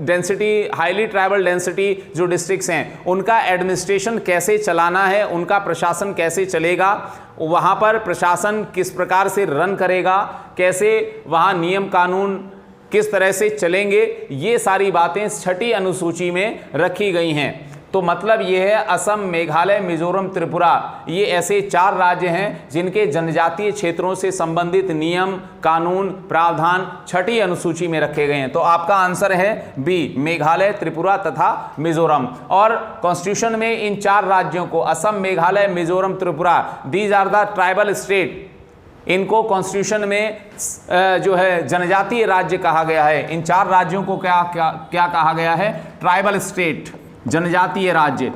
S1: density, highly tribal density जो डिस्ट्रिक्ट्स हैं, उनका एडमिनिस्ट्रेशन कैसे चलाना है, उनका प्रशासन कैसे चलेगा, वहां पर प्रशासन किस प्रकार से रन करेगा, कैसे वहां नियम कानून किस तरह से चलेंगे, ये सारी बातें 6ठी अनुसूची में रखी गई हैं। तो मतलब ये है असम, मेघालय, मिजोरम, त्रिपुरा, ये ऐसे 4 राज्य हैं जिनके जनजातीय क्षेत्रों से संबंधित नियम, कानून, प्रावधान 6ठी अनुसूची में रखे गए हैं। तो आपका आंसर है बी, मेघालय, त्रिपुरा तथा मिजोरम। और कॉन्स्टिट्यूशन में इन 4 राज्यों को, Assam, Meghalaya, Mizoram, Tripura, these are the tribal state, इनको कॉन्स्टिट्यूशन में जो है जनजातीय राज्य कहा गया है। इन 4 राज्यों को क्या कहा गया है, ट्राइबल स्टेट, जनजातीय राज्य।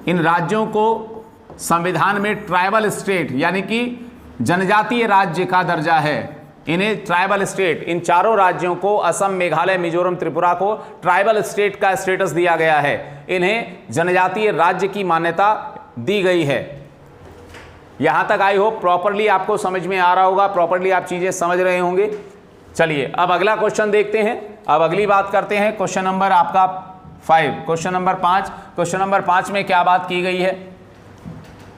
S1: इन राज्यों को संविधान में ट्राइबल स्टेट यानी कि जनजातीय राज्य का दर्जा है, इन्हें ट्राइबल स्टेट, इन 4 राज्यों को, असम, मेघालय, मिजोरम, त्रिपुरा को ट्राइबल स्टेट का स्टेटस दिया गया है, इन्हें जनजातीय राज्य की मान्यता दी गई है। यहां तक आई होप प्रॉपरली आपको समझ में आ रहा होगा, प्रॉपरली आप चीजें समझ रहे होंगे। चलिए अब अगला क्वेश्चन देखते हैं। अब अगली बात करते हैं, क्वेश्चन नंबर आपका 5। क्वेश्चन नंबर 5, क्वेश्चन नंबर 5 में क्या बात की गई है?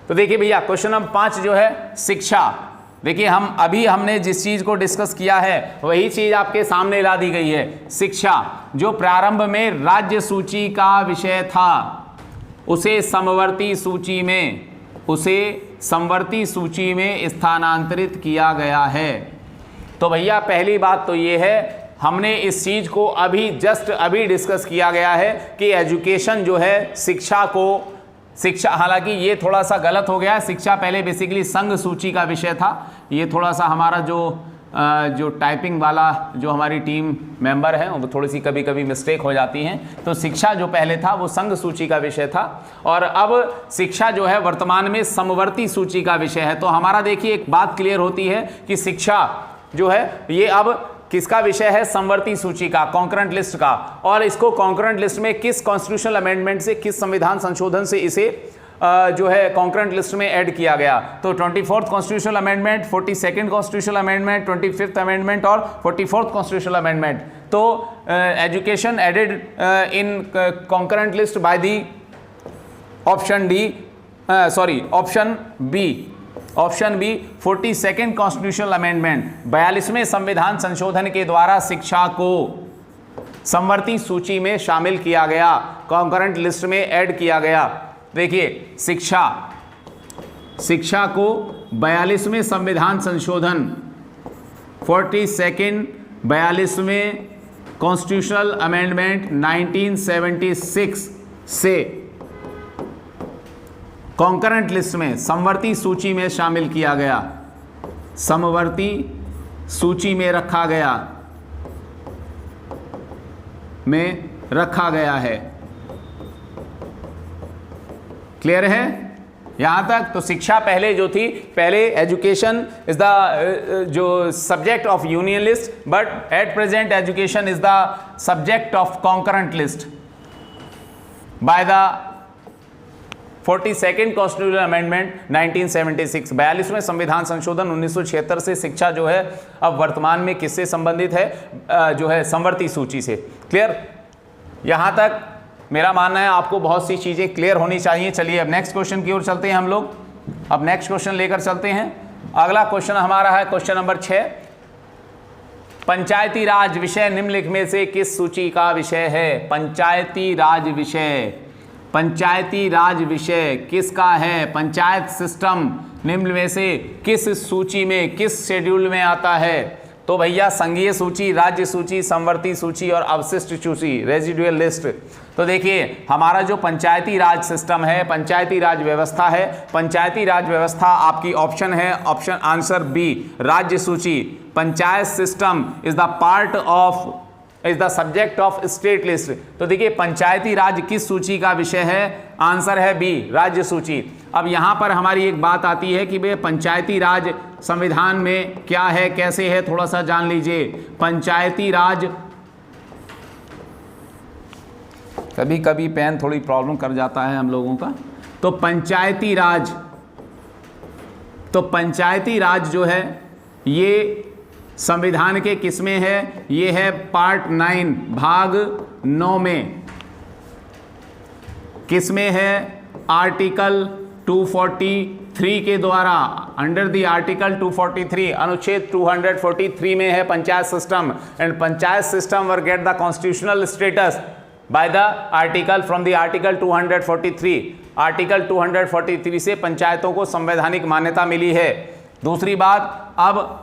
S1: तो देखिए भैया, क्वेश्चन नंबर 5 जो है शिक्षा। देखिए हमने जिस चीज को डिस्कस किया है वही चीज आपके सामने ला दी गई है। शिक्षा जो प्रारंभ में राज्य सूची का विषय था उसे समवर्ती सूची में स्थानांतरित किया गया है। तो भैया पहली बात तो ये है, हमने इस चीज को अभी डिस्कस किया गया है कि एजुकेशन जो है शिक्षा, हालांकि ये थोड़ा सा गलत हो गया है। शिक्षा पहले बेसिकली संघ सूची का विषय था। ये थोड़ा सा हमारा जो टाइपिंग वाला जो हमारी टीम मेंबर है वो थोड़ी सी कभी कभी मिस्टेक हो जाती हैं। तो शिक्षा जो पहले था वो संघ सूची का विषय था और अब शिक्षा जो है वर्तमान में समवर्ती सूची का विषय है। तो हमारा देखिए एक बात क्लियर होती है कि शिक्षा जो है ये अब किसका विषय है? समवर्ती सूची का, कॉन्करेंट लिस्ट का। और इसको कॉन्करेंट लिस्ट में किस कॉन्स्टिट्यूशनल अमेंडमेंट से, किस संविधान संशोधन से इसे जो है कॉन्करेंट लिस्ट में ऐड किया गया? तो 24th constitutional amendment, 42nd constitutional amendment, 25th amendment और 44th कॉन्स्टिट्यूशनल अमेंडमेंट। तो education added in concurrent list by the option B 42nd constitutional amendment, 42वें संविधान संशोधन के द्वारा शिक्षा को समवर्ती सूची में शामिल किया गया, कॉन्करेंट लिस्ट में ऐड किया गया। देखिए शिक्षा को 42वें संविधान संशोधन 42वें कॉन्स्टिट्यूशनल अमेंडमेंट 1976 से कॉन्करेंट लिस्ट में, समवर्ती सूची में शामिल किया गया, समवर्ती सूची में रखा गया है। क्लियर है यहां तक? तो शिक्षा पहले जो थी, पहले एजुकेशन इज द जो subject of union list, but at present education is the subject of concurrent list by the 42nd constitutional amendment 1976। 42वें संविधान संशोधन 1976 से शिक्षा जो है अब वर्तमान में किससे संबंधित है? जो है समवर्ती सूची से। क्लियर? यहां तक मेरा मानना है आपको बहुत सी चीजें क्लियर होनी चाहिए। चलिए अब नेक्स्ट क्वेश्चन की ओर चलते हैं हम लोग। अब नेक्स्ट क्वेश्चन लेकर चलते हैं। अगला क्वेश्चन हमारा है क्वेश्चन नंबर 6। पंचायती राज विषय निम्नलिखित में से किस सूची का विषय है? पंचायती राज विषय किसका है? पंचायत सिस्टम निम्न में से किस सूची में, किस शेड्यूल में आता है? तो भैया संघीय सूची, राज्य सूची, समवर्ती सूची और अवशिष्ट सूची, रेजिडुअल लिस्ट। तो देखिए हमारा जो पंचायती राज सिस्टम है, पंचायती राज व्यवस्था है, पंचायती राज व्यवस्था आपकी ऑप्शन है, ऑप्शन आंसर बी, राज्य सूची। Panchayat system is the subject of state list. तो देखिए पंचायती राज किस सूची का विषय है? आंसर है बी, राज्य सूची। अब यहां पर हमारी एक बात आती है कि भाई पंचायती राज संविधान में क्या है, कैसे है, थोड़ा सा जान लीजिए। पंचायती राज, कभी कभी पेन थोड़ी प्रॉब्लम कर जाता है हम लोगों का। तो पंचायती राज जो है ये संविधान के किसमें है? ये है पार्ट 9 भाग 9 में। किसमें है? आर्टिकल 243 के द्वारा, अंडर द आर्टिकल 243, अनुच्छेद 243 में है panchayat system. And panchayat system were get the constitutional status by the article, from the article 243। Article 243 से पंचायतों को संवैधानिक मान्यता मिली है। दूसरी बात, अब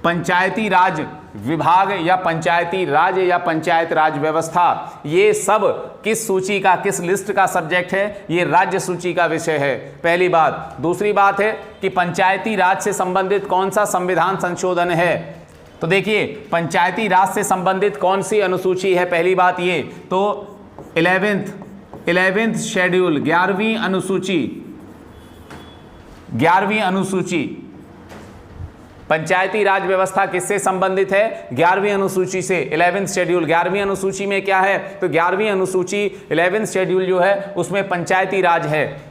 S1: पंचायती राज विभाग या पंचायती राज या पंचायत राज व्यवस्था, ये सब किस सूची का, किस लिस्ट का सब्जेक्ट है? ये राज्य सूची का विषय है, पहली बात। दूसरी बात है कि पंचायती राज से संबंधित कौन सा संविधान संशोधन है? तो देखिए पंचायती राज से संबंधित कौन सी अनुसूची है? पहली बात ये तो 11th शेड्यूल, 11वीं अनुसूची। पंचायती राज व्यवस्था किससे संबंधित है? 11वीं अनुसूची से, 11th शेड्यूल। 11वीं अनुसूची में क्या है? तो 11वीं अनुसूची 11th शेड्यूल जो है उसमें पंचायती राज है।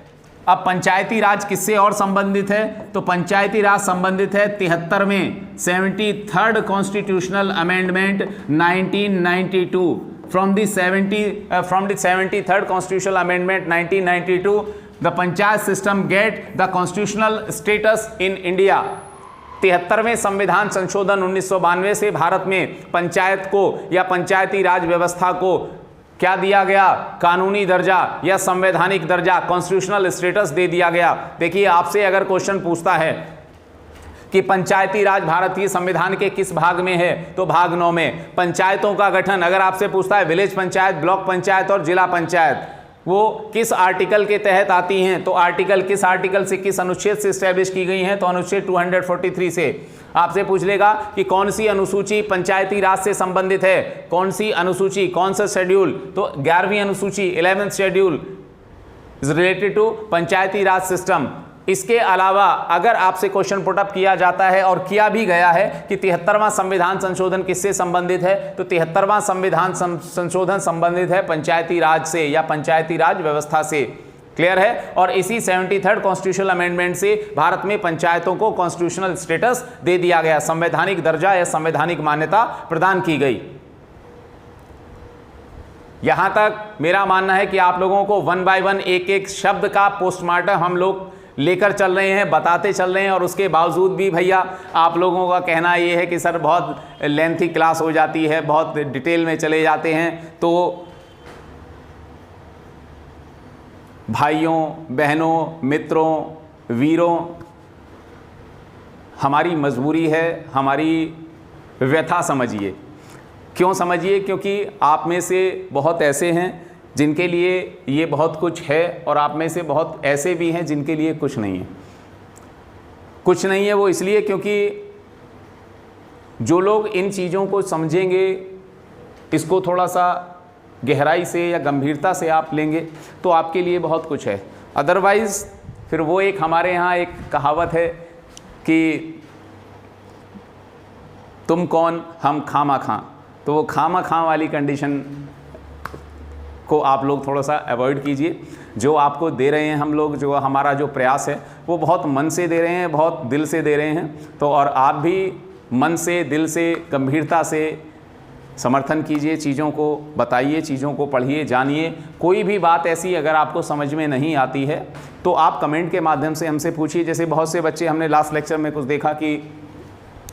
S1: अब पंचायती राज किससे और संबंधित है? तो पंचायती राज संबंधित है 73वें 73rd constitutional amendment 1992। from the 73rd constitutional amendment 1992 the panchayat system get the constitutional status in India। 73वें संविधान संशोधन 1992 से भारत में पंचायत को या पंचायती राज व्यवस्था को क्या दिया गया, कानूनी दर्जा या संवैधानिक दर्जा, कॉन्स्टिट्यूशनल स्टेटस दे दिया गया। देखिए आपसे अगर क्वेश्चन पूछता है कि पंचायती राज भारतीय संविधान के किस भाग में है, तो भाग 9 में। पंचायतों का गठन अगर आपसे पूछता है विलेज पंचायत, ब्लॉक पंचायत और जिला पंचायत, वो किस आर्टिकल के तहत आती हैं, तो आर्टिकल किस आर्टिकल से, किस अनुच्छेद से स्टैब्लिश की गई हैं, तो अनुच्छेद 243 से। आपसे पूछ लेगा कि कौन सी अनुसूची पंचायती राज से संबंधित है, कौन सी अनुसूची, कौन सा शेड्यूल, तो 11वीं अनुसूची 11th schedule is related to Panchayati Raj system. इसके अलावा अगर आपसे क्वेश्चन पुटअप किया जाता है और किया भी गया है कि 73वां संविधान संशोधन किससे संबंधित है, तो 73वां संविधान संशोधन संबंधित है पंचायती राज से या पंचायती राज व्यवस्था से। क्लियर है। और इसी 73rd कॉन्स्टिट्यूशनल अमेंडमेंट से भारत में पंचायतों को कॉन्स्टिट्यूशनल स्टेटस दे दिया गया, संवैधानिक दर्जा या संवैधानिक मान्यता प्रदान की गई। यहां तक मेरा मानना है कि आप लोगों को 1 बाय 1 एक एक शब्द का पोस्टमार्टम हम लोग लेकर चल रहे हैं, बताते चल रहे हैं, और उसके बावजूद भी भैया आप लोगों का कहना ये है कि सर बहुत लेंथी क्लास हो जाती है, बहुत डिटेल में चले जाते हैं। तो भाइयों बहनों मित्रों वीरों, हमारी मजबूरी है, हमारी व्यथा समझिए। क्यों समझिए? क्योंकि आप में से बहुत ऐसे हैं जिनके लिए ये बहुत कुछ है, और आप में से बहुत ऐसे भी हैं जिनके लिए कुछ नहीं है। कुछ नहीं है वो इसलिए क्योंकि जो लोग इन चीज़ों को समझेंगे, इसको थोड़ा सा गहराई से या गंभीरता से आप लेंगे, तो आपके लिए बहुत कुछ है। अदरवाइज़ फिर वो एक हमारे यहाँ एक कहावत है कि तुम कौन हम खामा खां, तो वो खामा खां वाली कंडीशन को आप लोग थोड़ा सा अवॉइड कीजिए। जो आपको दे रहे हैं हम लोग, जो हमारा जो प्रयास है वो बहुत मन से दे रहे हैं, बहुत दिल से दे रहे हैं। तो और आप भी मन से, दिल से, गंभीरता से समर्थन कीजिए, चीज़ों को बताइए, चीज़ों को पढ़िए, जानिए। कोई भी बात ऐसी अगर आपको समझ में नहीं आती है तो आप कमेंट के माध्यम से हमसे पूछिए। जैसे बहुत से बच्चे, हमने लास्ट लेक्चर में कुछ देखा कि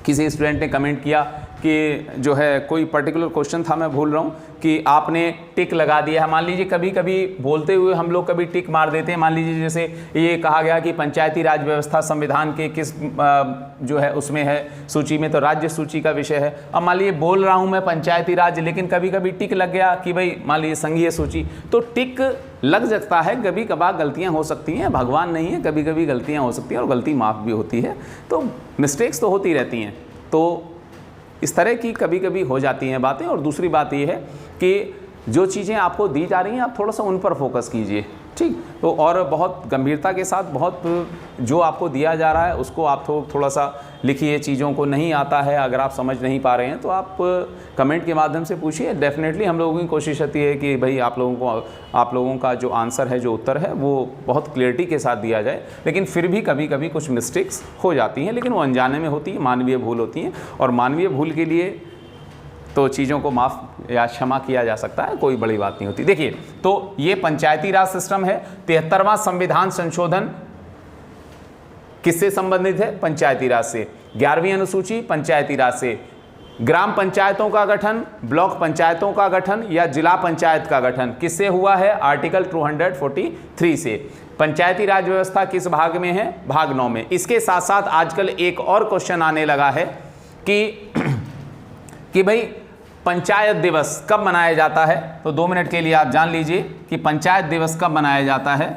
S1: किसी स्टूडेंट ने कमेंट किया कि जो है कोई पर्टिकुलर क्वेश्चन था, मैं भूल रहा हूँ, कि आपने टिक लगा दिया है। मान लीजिए कभी कभी बोलते हुए हम लोग कभी टिक मार देते हैं। मान लीजिए जैसे ये कहा गया कि पंचायती राज व्यवस्था संविधान के किस जो है उसमें है सूची में, तो राज्य सूची का विषय है। अब मान लीजिए बोल रहा हूँ मैं पंचायती राज, लेकिन कभी कभी टिक लग गया कि भाई मान लीजिए संघीय सूची, तो टिक लग सकता है। कभी कभार गलतियाँ हो सकती हैं, भगवान नहीं है, कभी कभी गलतियाँ हो सकती हैं और गलती माफ़ भी होती है। तो मिस्टेक्स तो होती रहती हैं। तो इस तरह की कभी कभी हो जाती हैं बातें। और दूसरी बात ये है कि जो चीज़ें आपको दी जा रही हैं आप थोड़ा सा उन पर फोकस कीजिए, ठीक। तो और बहुत गंभीरता के साथ बहुत जो आपको दिया जा रहा है उसको आप थोड़ा सा लिखिए। चीज़ों को नहीं आता है, अगर आप समझ नहीं पा रहे हैं तो आप कमेंट के माध्यम से पूछिए। डेफिनेटली हम लोगों की कोशिश रहती है कि भाई आप लोगों का जो आंसर है, जो उत्तर है, वो बहुत क्लियरिटी के साथ दिया जाए। लेकिन फिर भी कभी कभी कुछ मिस्टेक्स हो जाती हैं, लेकिन वो अनजाने में होती है, मानवीय भूल होती हैं। और मानवीय भूल के लिए तो चीज़ों को माफ़ या क्षमा किया जा सकता है, कोई बड़ी बात नहीं होती। देखिए, तो ये पंचायती राज सिस्टम है। 73वां संविधान संशोधन किससे संबंधित है? पंचायती राज से। 11वीं अनुसूची पंचायती राज से। ग्राम पंचायतों का गठन, ब्लॉक पंचायतों का गठन या जिला पंचायत का गठन किससे हुआ है? आर्टिकल 243 से। पंचायती राज व्यवस्था किस भाग में है? भाग 9 में। इसके साथ साथ आजकल एक और क्वेश्चन आने लगा है कि भाई पंचायत दिवस कब मनाया जाता है? तो 2 मिनट के लिए आप जान लीजिए कि पंचायत दिवस कब मनाया जाता है,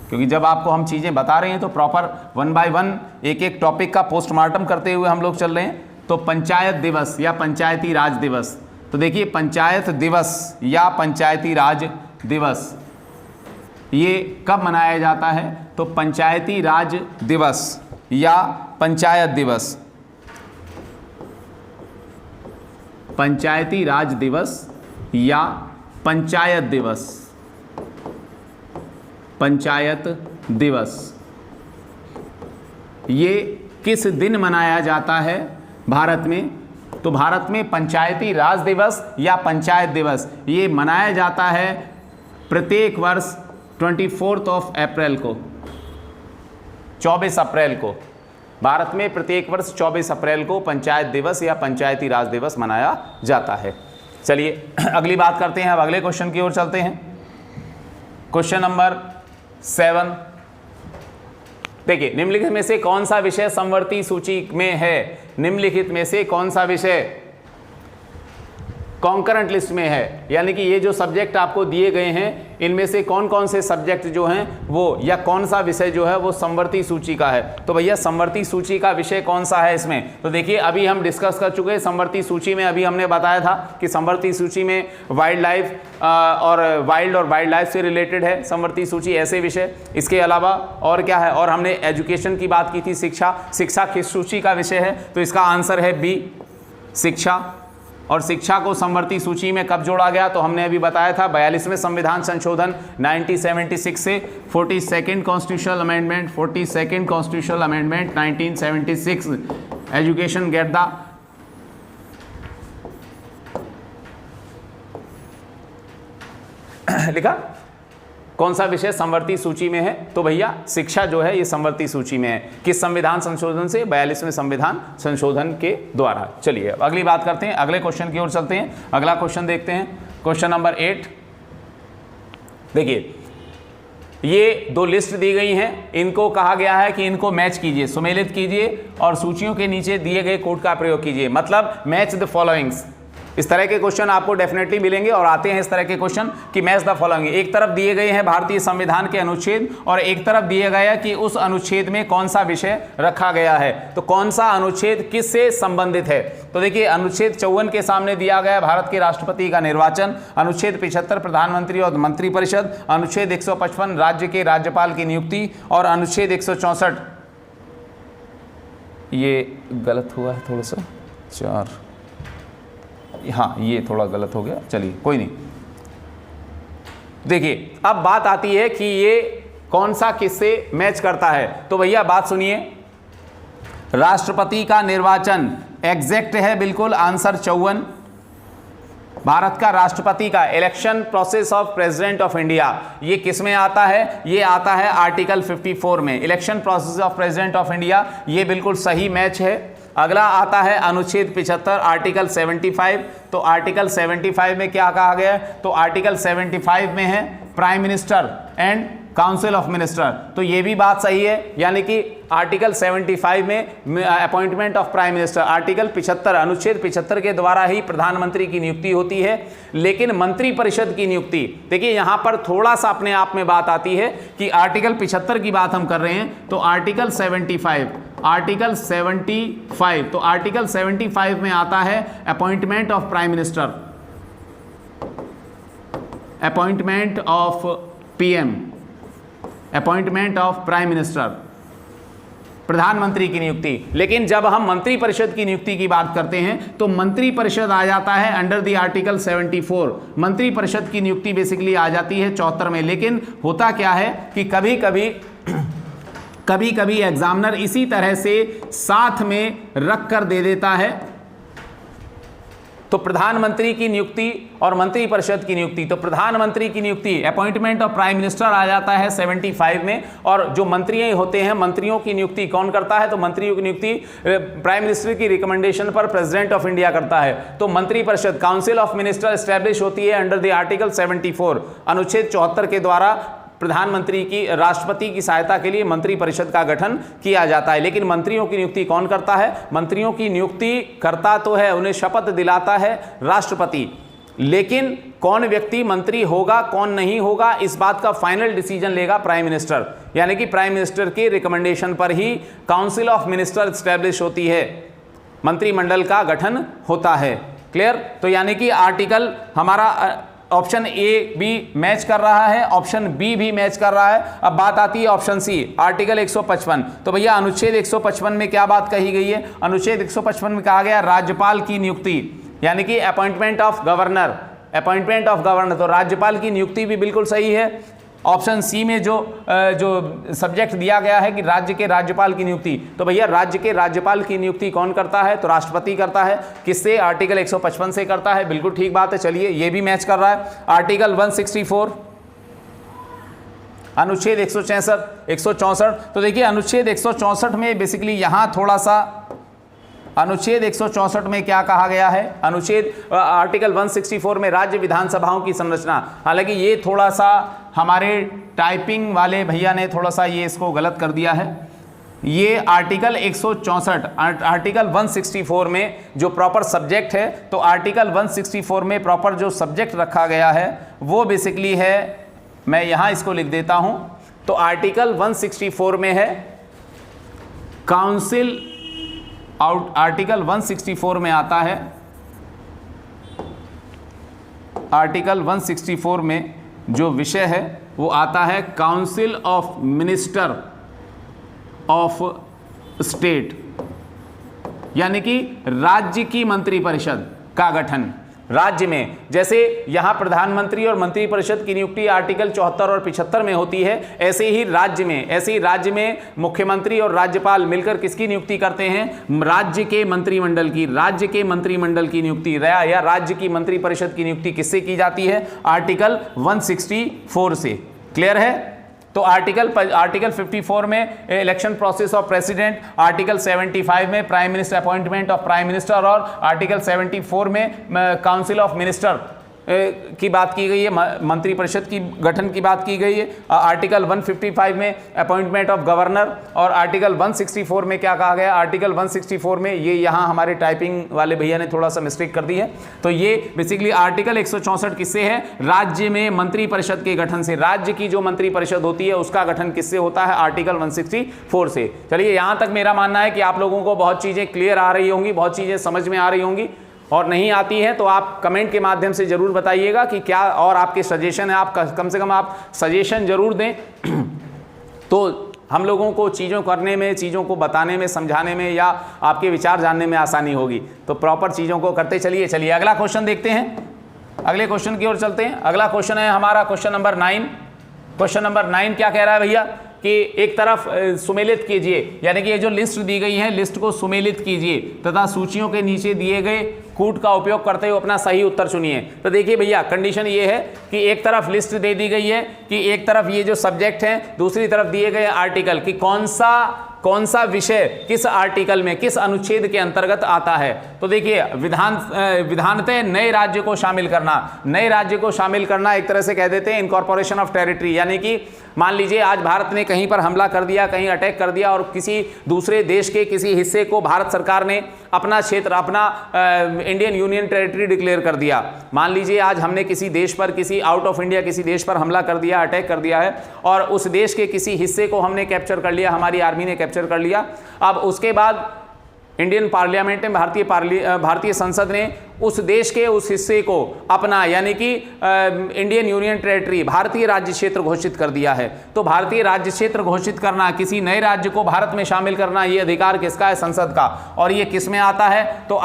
S1: क्योंकि जब आपको हम चीज़ें बता रहे हैं तो प्रॉपर 1 बाय 1 एक एक टॉपिक का पोस्टमार्टम करते हुए हम लोग चल रहे हैं। तो पंचायत दिवस या पंचायती राज दिवस, तो देखिए पंचायत दिवस या पंचायती राज दिवस ये कब मनाया जाता है? तो पंचायती राज दिवस या पंचायत दिवस, पंचायती राज दिवस या पंचायत दिवस, पंचायत दिवस ये किस दिन मनाया जाता है भारत में? तो भारत में पंचायती राज दिवस या पंचायत दिवस ये मनाया जाता है प्रत्येक वर्ष 24 अप्रैल को, 24 अप्रैल को। भारत में प्रत्येक वर्ष 24 अप्रैल को पंचायत दिवस या पंचायती राज दिवस मनाया जाता है। चलिए अगली बात करते हैं, अब अगले क्वेश्चन की ओर चलते हैं। क्वेश्चन नंबर 7, देखिए निम्नलिखित में से कौन सा विषय समवर्ती सूची में है? निम्नलिखित में से कौन सा विषय कॉन्करेंट लिस्ट में है? यानी कि ये जो सब्जेक्ट आपको दिए गए हैं इनमें से कौन कौन से सब्जेक्ट जो हैं वो, या कौन सा विषय जो है वो समवर्ती सूची का है? तो भैया समवर्ती सूची का विषय कौन सा है इसमें? तो देखिए अभी हम डिस्कस कर चुके हैं समवर्ती सूची में। अभी हमने बताया था कि समवर्ती सूची में वाइल्ड लाइफ और वाइल्ड लाइफ से रिलेटेड है समवर्ती सूची, ऐसे विषय। इसके अलावा और क्या है? और हमने एजुकेशन की बात की थी, शिक्षा किस सूची का विषय है? तो इसका आंसर है बी, शिक्षा। और शिक्षा को समवर्ती सूची में कब जोड़ा गया? तो हमने अभी बताया था 42वें संविधान संशोधन 1976 से 42nd constitutional amendment 1976 education get the लिखा कौन सा विषय समवर्ती सूची में है? तो भैया शिक्षा जो है ये समवर्ती सूची में है। किस संविधान संशोधन से? 42वें संविधान संशोधन के द्वारा। चलिए अगली बात करते हैं, अगले क्वेश्चन की ओर चलते हैं। अगला क्वेश्चन देखते हैं, क्वेश्चन नंबर 8। देखिए ये दो लिस्ट दी गई हैं, इनको कहा गया है कि इनको मैच कीजिए, सुमेलित कीजिए और सूचियों के नीचे दिए गए कोड का प्रयोग कीजिए, मतलब मैच द फॉलोइंग्स। इस तरह के क्वेश्चन आपको डेफिनेटली मिलेंगे और आते हैं इस तरह के क्वेश्चन कि मैच द फॉलोइंग। एक तरफ दिए गए हैं भारतीय संविधान के अनुच्छेद और एक तरफ दिया गया है कि उस अनुच्छेद में कौन सा विषय रखा गया है, तो कौन सा अनुच्छेद किससे संबंधित है? तो देखिए अनुच्छेद 54 के सामने दिया गया भारत के राष्ट्रपति का निर्वाचन, अनुच्छेद 75 प्रधानमंत्री और मंत्रिपरिषद, अनुच्छेद 155 राज्य के राज्यपाल की नियुक्ति और अनुच्छेद 164 ये गलत हुआ है थोड़ा सा 4, हाँ ये थोड़ा गलत हो गया, चलिए कोई नहीं। देखिए अब बात आती है कि ये कौन सा किससे मैच करता है। तो भैया बात सुनिए, राष्ट्रपति का निर्वाचन एग्जैक्ट है बिल्कुल, आंसर 54। भारत का राष्ट्रपति का election process of president of India ये किस में आता है? ये आता है आर्टिकल 54 में, election process of president of India, ये बिल्कुल सही मैच है। अगला आता है अनुच्छेद 75 आर्टिकल 75। तो आर्टिकल 75 में क्या कहा गया है? तो आर्टिकल 75 में है prime minister and council of minister, तो ये भी बात सही है। यानी कि आर्टिकल 75 में appointment of prime minister, article 75 अनुच्छेद 75 के द्वारा ही प्रधानमंत्री की नियुक्ति होती है। लेकिन मंत्रिपरिषद की नियुक्ति, देखिए यहां पर थोड़ा सा अपने आप में बात आती है कि आर्टिकल 75 की बात हम कर रहे हैं, तो आर्टिकल 75 तो आर्टिकल 75 में आता है appointment of prime minister, appointment of PM, appointment of prime minister, प्रधानमंत्री की नियुक्ति। लेकिन जब हम मंत्रिपरिषद की नियुक्ति की बात करते हैं तो मंत्रिपरिषद आ जाता है अंडर द आर्टिकल 74। मंत्रिपरिषद की नियुक्ति बेसिकली आ जाती है 74 में। लेकिन होता क्या है कि कभी कभी एग्जामिनर इसी तरह से साथ में रख कर दे देता है, तो प्रधानमंत्री की नियुक्ति और मंत्रिपरिषद की नियुक्ति। तो प्रधानमंत्री की नियुक्ति अपॉइंटमेंट ऑफ प्राइम मिनिस्टर आ जाता है 75 में, और जो मंत्री होते हैं मंत्रियों की नियुक्ति कौन करता है? तो मंत्रियों की नियुक्ति प्राइम मिनिस्टर की रिकमेंडेशन पर प्रेसिडेंट ऑफ इंडिया करता है। तो मंत्रिपरिषद काउंसिल ऑफ मिनिस्टर एस्टैब्लिश होती है अंडर द आर्टिकल 74 अनुच्छेद 74 के द्वारा। प्रधानमंत्री की राष्ट्रपति की सहायता के लिए मंत्रिपरिषद का गठन किया जाता है। लेकिन मंत्रियों की नियुक्ति कौन करता है? मंत्रियों की नियुक्ति करता तो है, उन्हें शपथ दिलाता है राष्ट्रपति, लेकिन कौन व्यक्ति मंत्री होगा कौन नहीं होगा इस बात का फाइनल डिसीजन लेगा प्राइम मिनिस्टर। यानी कि प्राइम मिनिस्टर के रिकमेंडेशन पर ही काउंसिल ऑफ मिनिस्टर एस्टैब्लिश होती है, मंत्रिमंडल का गठन होता है। क्लियर? तो यानी कि आर्टिकल हमारा ऑप्शन ए बी मैच कर रहा है, ऑप्शन बी भी मैच कर रहा है। अब बात आती है ऑप्शन सी आर्टिकल 155। तो भैया अनुच्छेद 155 में क्या बात कही गई है? अनुच्छेद 155 में कहा गया राज्यपाल की नियुक्ति, यानी कि appointment of governor, appointment of governor. तो राज्यपाल की नियुक्ति भी बिल्कुल सही है। ऑप्शन सी में जो सब्जेक्ट दिया गया है कि राज्य के राज्यपाल की नियुक्ति, तो भैया राज्य के राज्यपाल की नियुक्ति कौन करता है? तो राष्ट्रपति करता है। किससे? आर्टिकल 155 से करता है। बिल्कुल ठीक बात है, चलिए ये भी मैच कर रहा है। आर्टिकल 164, अनुच्छेद 164, तो देखिए अनुच्छेद 164 में बेसिकली यहां थोड़ा सा अनुच्छेद 164 में क्या कहा गया है? अनुच्छेद आर्टिकल 164 में राज्य विधानसभाओं की संरचना, हालांकि ये थोड़ा सा हमारे टाइपिंग वाले भैया ने थोड़ा सा ये इसको गलत कर दिया है। ये आर्टिकल 164 आर्टिकल 164 में जो प्रॉपर सब्जेक्ट है, तो आर्टिकल 164 में प्रॉपर जो सब्जेक्ट रखा गया है वो बेसिकली है, मैं यहां इसको लिख देता हूं, तो आर्टिकल 164 में है काउंसिल आर्टिकल 164 में आता है, आर्टिकल 164 में जो विषय है वो आता है council of minister of state, यानी कि राज्य की मंत्रिपरिषद का गठन। राज्य में जैसे यहां प्रधानमंत्री और मंत्रिपरिषद की नियुक्ति आर्टिकल 74 और 75 में होती है, ऐसे ही राज्य में मुख्यमंत्री और राज्यपाल मिलकर किसकी नियुक्ति करते हैं? राज्य के मंत्रिमंडल की नियुक्ति या राज्य की मंत्रिपरिषद की नियुक्ति किससे की जाती है? आर्टिकल 164 से। क्लियर है? तो आर्टिकल 54 में election process of president, article 75 में prime minister appointment of prime minister, और आर्टिकल 74 में काउंसिल ऑफ मिनिस्टर की बात की गई है, मंत्रिपरिषद की गठन की बात की गई है। आर्टिकल 155 में अपॉइंटमेंट ऑफ गवर्नर, और आर्टिकल 164 में क्या कहा गया? आर्टिकल 164 में ये यहाँ हमारे टाइपिंग वाले भैया ने थोड़ा सा मिस्टेक कर दी है, तो ये बेसिकली आर्टिकल 164 किससे है? राज्य में मंत्रिपरिषद के गठन से। राज्य की जो मंत्रिपरिषद होती है उसका गठन किससे होता है? आर्टिकल 164 से। चलिए यहाँ तक मेरा मानना है कि आप लोगों को बहुत चीज़ें क्लियर आ रही होंगी, बहुत चीज़ें समझ में आ रही होंगी, और नहीं आती है तो आप कमेंट के माध्यम से जरूर बताइएगा कि क्या और आपके सजेशन है, आप कम से कम आप सजेशन जरूर दें तो हम लोगों को चीज़ों करने में, चीज़ों को बताने में, समझाने में या आपके विचार जानने में आसानी होगी। तो प्रॉपर चीज़ों को करते चलिए अगला क्वेश्चन देखते हैं, अगले क्वेश्चन की ओर चलते हैं। अगला क्वेश्चन है हमारा क्वेश्चन नंबर 9। क्वेश्चन नंबर 9 क्या कह रहा है भैया कि एक तरफ सुमेलित कीजिए, यानी कि ये जो लिस्ट दी गई है, लिस्ट को सुमेलित कीजिए तथा सूचियों के नीचे दिए गए कूट का उपयोग करते हुए अपना सही उत्तर चुनिए। तो देखिए भैया कंडीशन ये है कि एक तरफ लिस्ट दे दी गई है कि एक तरफ ये जो सब्जेक्ट है, दूसरी तरफ दिए गए आर्टिकल कि कौन सा विषय किस आर्टिकल में, किस अनुच्छेद के अंतर्गत आता है। तो देखिए विधानतः नए राज्य को शामिल करना, एक तरह से कह देते हैं इनकॉर्पोरेशन ऑफ टेरिटरी, यानी कि मान लीजिए आज भारत ने कहीं पर हमला कर दिया, कहीं अटैक कर दिया और किसी दूसरे देश के किसी हिस्से को भारत सरकार ने अपना क्षेत्र, अपना इंडियन यूनियन टेरिटरी डिक्लेयर कर दिया। मान लीजिए आज हमने किसी देश पर, किसी आउट ऑफ इंडिया किसी देश पर हमला कर दिया, अटैक कर दिया है और उस देश के किसी हिस्से को हमने कैप्चर कर लिया, हमारी आर्मी ने कैप्चर कर लिया। अब उसके बाद इंडियन पार्लियामेंट में, भारतीय संसद ने उस देश के उस हिस्से को अपना, यानी कि इंडियन यूनियन टेरिटरी, भारतीय राज्य क्षेत्र घोषित कर दिया है। तो भारतीय राज्य क्षेत्र घोषित करना, किसी नए राज्य को भारत में शामिल करना, ये अधिकार किसका है? संसद का। और ये किस में आता है? तो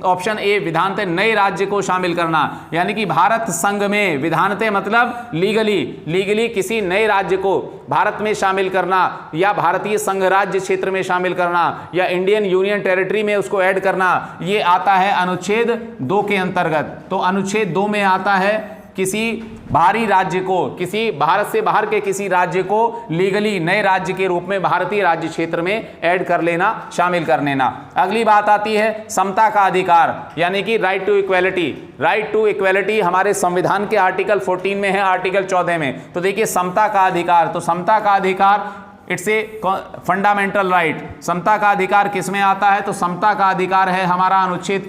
S1: ऑप्शन ए विधानतः नए राज्य को शामिल करना, यानी कि भारत संघ में, विधानतः मतलब लीगली किसी नए राज्य को भारत में शामिल करना या भारतीय संघ राज्य क्षेत्र में शामिल करना या इंडियन यूनियन टेरिटरी में उसको ऐड करना, ये आता है अनुच्छेद 2 के अंतर्गत। तो अनुच्छेद 2 में आता है किसी बाहरी राज्य को, किसी भारत से बाहर के किसी राज्य को लीगली नए राज्य के रूप में भारतीय राज्य क्षेत्र में ऐड कर लेना, शामिल कर लेना। अगली बात आती है समता का अधिकार, यानी कि right to equality. Right to equality हमारे संविधान के आर्टिकल 14 में है, आर्टिकल 14 में। तो देखिए समता का अधिकार, तो समता का अधिकार इट्स ए फंडामेंटल राइट। समता का अधिकार किस में आता है? तो समता का अधिकार है हमारा अनुच्छेद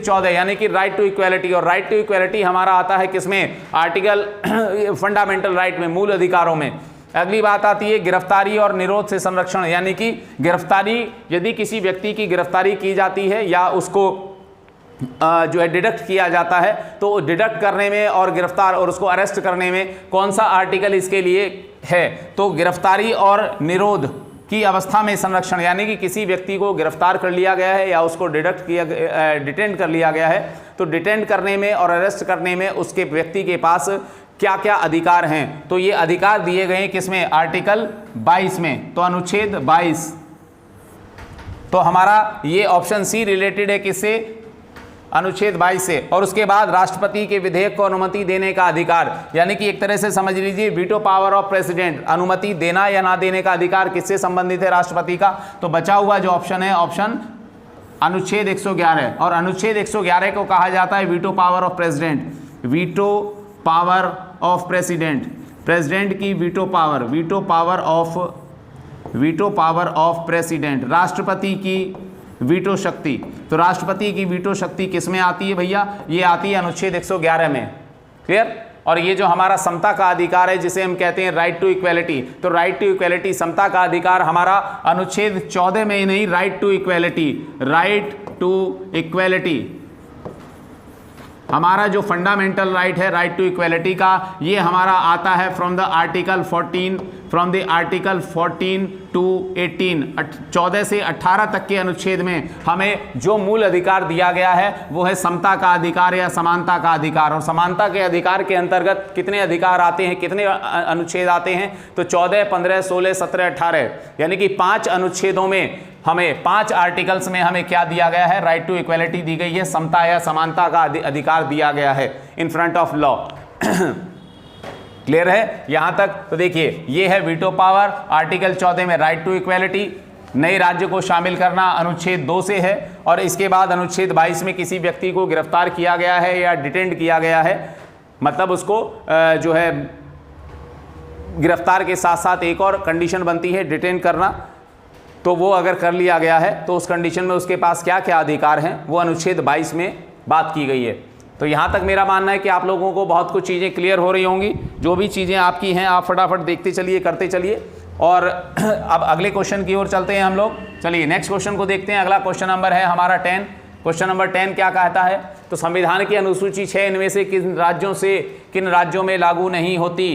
S1: 14 यानी कि राइट टू इक्वेलिटी। और राइट टू इक्वेलिटी हमारा आता है किसमें? आर्टिकल फंडामेंटल राइट में, मूल अधिकारों में। अगली बात आती है गिरफ्तारी और निरोध से संरक्षण, यानी कि गिरफ्तारी, यदि किसी व्यक्ति की गिरफ्तारी की जाती है या उसको जो है डिडक्ट किया जाता है, तो डिडक्ट करने में और गिरफ्तार और उसको अरेस्ट करने में कौन सा आर्टिकल इसके लिए है? तो गिरफ्तारी और निरोध की अवस्था में संरक्षण, यानी कि किसी व्यक्ति को गिरफ्तार कर लिया गया है या उसको डिटेंट कर लिया गया है, तो डिटेंट करने में और अरेस्ट करने में उसके व्यक्ति के पास क्या क्या अधिकार हैं। तो ये अधिकार दिए गए हैं किसमें, आर्टिकल 22 में, तो अनुच्छेद 22। तो हमारा ये ऑप्शन सी रिलेटेड है किससे, अनुच्छेद 22 से। और उसके बाद राष्ट्रपति के विधेयक को अनुमति देने का अधिकार, यानी कि एक तरह से समझ लीजिए वीटो पावर ऑफ प्रेसिडेंट, अनुमति देना या ना देने का अधिकार किससे संबंधित है, राष्ट्रपति का। तो बचा हुआ जो ऑप्शन है ऑप्शन अनुच्छेद 111, और अनुच्छेद 111 को कहा जाता है veto power of president, veto power of president, president की वीटो पावर ऑफ प्रेसिडेंट, राष्ट्रपति की वीटो शक्ति। तो राष्ट्रपति की वीटो शक्ति किस में आती है भैया, ये आती है अनुच्छेद 111 में। क्लियर। और ये जो हमारा समता का अधिकार है जिसे हम कहते हैं राइट टू इक्वेलिटी, तो राइट टू इक्वेलिटी, समता का अधिकार हमारा अनुच्छेद 14 में ही नहीं, राइट टू इक्वेलिटी हमारा जो फंडामेंटल राइट है राइट टू इक्वेलिटी का, ये हमारा आता है फ्रॉम द आर्टिकल 14 टू 18, 14 से 18 तक के अनुच्छेद में हमें जो मूल अधिकार दिया गया है वो है समता का अधिकार या समानता का अधिकार। और समानता के अधिकार के अंतर्गत कितने अधिकार आते हैं, कितने अनुच्छेद आते हैं, तो 14, 15, 16, 17, 18, यानी कि 5 अनुच्छेदों में हमें 5 आर्टिकल्स में हमें क्या दिया गया है, राइट टू इक्वेलिटी दी गई है, समता या समानता का अधिकार दिया गया है in front of law. Clear है यहां तक। तो देखिए ये है वीटो पावर, आर्टिकल 14 में राइट टू इक्वेलिटी, नए राज्य को शामिल करना अनुच्छेद 2 से है, और इसके बाद अनुच्छेद 22 में किसी व्यक्ति को गिरफ्तार किया गया है या डिटेंड किया गया है, मतलब उसको जो है गिरफ्तार के साथ साथ एक और कंडीशन बनती है डिटेन करना, तो वो अगर कर लिया गया है तो उस कंडीशन में उसके पास क्या क्या अधिकार हैं वो अनुच्छेद 22 में बात की गई है। तो यहाँ तक मेरा मानना है कि आप लोगों को बहुत कुछ चीज़ें क्लियर हो रही होंगी। जो भी चीज़ें आपकी हैं आप फटाफट देखते चलिए, करते चलिए। और अब अगले क्वेश्चन की ओर चलते हैं हम लोग। चलिए नेक्स्ट क्वेश्चन को देखते हैं। अगला क्वेश्चन नंबर है हमारा 10। क्वेश्चन नंबर 10 क्या कहता है, तो संविधान की अनुसूची 6 इनमें से किन राज्यों में लागू नहीं होती।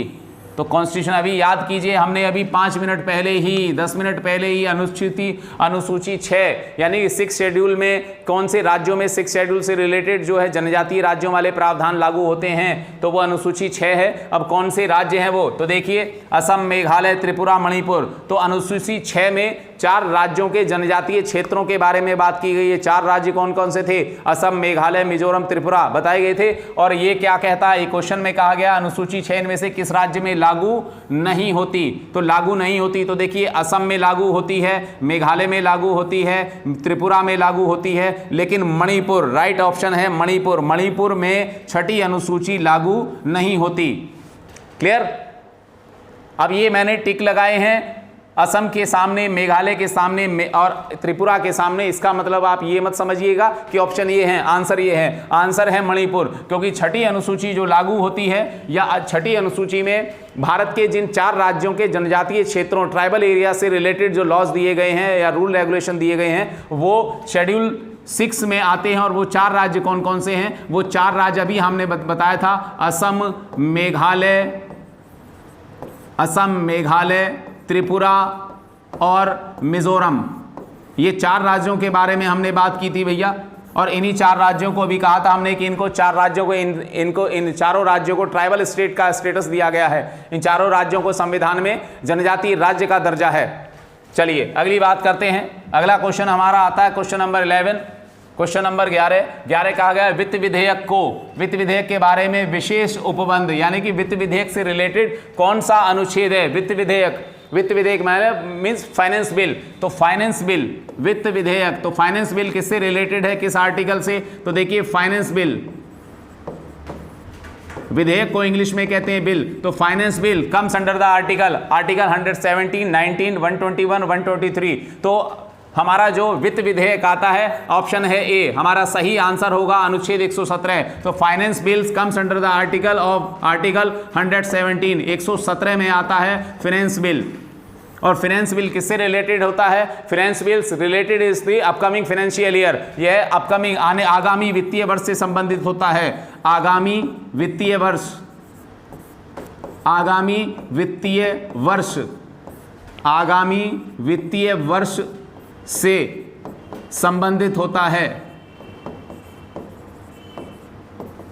S1: तो कॉन्स्टिट्यूशन अभी याद कीजिए, हमने अभी 5 मिनट पहले ही 10 मिनट पहले ही अनुसूची 6 यानी 6 शेड्यूल में कौन से राज्यों में 6 शेड्यूल से रिलेटेड जो है जनजातीय राज्यों वाले प्रावधान लागू होते हैं, तो वो अनुसूची 6 है। अब कौन से राज्य हैं वो, तो देखिए असम, मेघालय, त्रिपुरा, मणिपुर। तो अनुसूची 6 में 4 राज्यों के जनजातीय क्षेत्रों के बारे में बात की गई है। 4 राज्य कौन कौन से थे, असम, मेघालय, मिजोरम, त्रिपुरा बताए गए थे। और ये क्या कहता है, क्वेश्चन में कहा गया अनुसूची 6 में से किस राज्य में लागू नहीं होती। तो लागू नहीं होती, तो देखिए असम में लागू होती है, मेघालय में लागू होती है, त्रिपुरा में लागू होती है, लेकिन मणिपुर, राइट ऑप्शन है मणिपुर में 6ठी अनुसूची लागू नहीं होती। क्लियर। अब ये मैंने टिक लगाए हैं असम के सामने, मेघालय के सामने और त्रिपुरा के सामने। इसका मतलब आप ये मत समझिएगा कि ऑप्शन ये है, आंसर ये है। आंसर है मणिपुर, क्योंकि 6ठी अनुसूची जो लागू होती है या 6ठी अनुसूची में भारत के जिन 4 राज्यों के जनजातीय क्षेत्रों, ट्राइबल एरिया से रिलेटेड जो लॉज दिए गए हैं या रूल रेगुलेशन दिए गए हैं वो शेड्यूल 6 में आते हैं। और वो 4 राज्य कौन कौन से हैं, वो 4 राज्य अभी हमने बताया था, असम, मेघालय, त्रिपुरा और मिजोरम। ये 4 राज्यों के बारे में हमने बात की थी भैया। और इन्हीं 4 राज्यों को भी कहा था हमने कि इनको 4 राज्यों को इन चारों राज्यों को ट्राइबल स्टेट का स्टेटस दिया गया है। इन चारों राज्यों को संविधान में जनजातीय राज्य का दर्जा है। चलिए अगली बात करते हैं। अगला क्वेश्चन हमारा आता है क्वेश्चन नंबर 11। क्वेश्चन नंबर 11 कहा गया वित्त विधेयक के बारे में विशेष उपबंध, यानी कि वित्त विधेयक से रिलेटेड कौन सा अनुच्छेद है। वित्त विधेयक मीन्स फाइनेंस बिल। तो फाइनेंस बिल, वित्त विधेयक, तो फाइनेंस बिल किससे रिलेटेड है, किस आर्टिकल से, तो देखिए फाइनेंस बिल, विधेयक को इंग्लिश में कहते हैं बिल। तो finance bill comes under the article 117, 19, 121, 123। तो हमारा जो वित्त विधेयक आता है ऑप्शन है ए, हमारा सही आंसर होगा अनुच्छेद 117। तो finance bills comes under the article 117, 117 में आता है फाइनेंस बिल। और फाइनेंस बिल किससे रिलेटेड होता है, finance bills related is the upcoming financial year. यह अपकमिंग आगामी वित्तीय वर्ष से संबंधित होता है। आगामी वित्तीय वर्ष आगामी वित्तीय वर्ष से संबंधित होता है,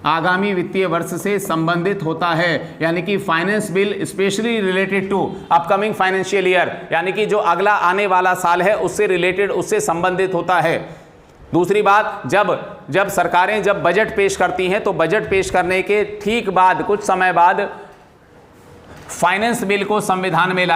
S1: आगामी वित्तीय वर्ष से संबंधित होता है, यानी कि finance bill specially related to upcoming financial year, यानी कि जो अगला आने वाला साल है उससे रिलेटेड, उससे संबंधित होता है। दूसरी बात, जब सरकारें जब बजट पेश करती हैं तो बजट पेश करने के ठीक बाद, कुछ समय बाद फाइनेंस बिल को संविधान में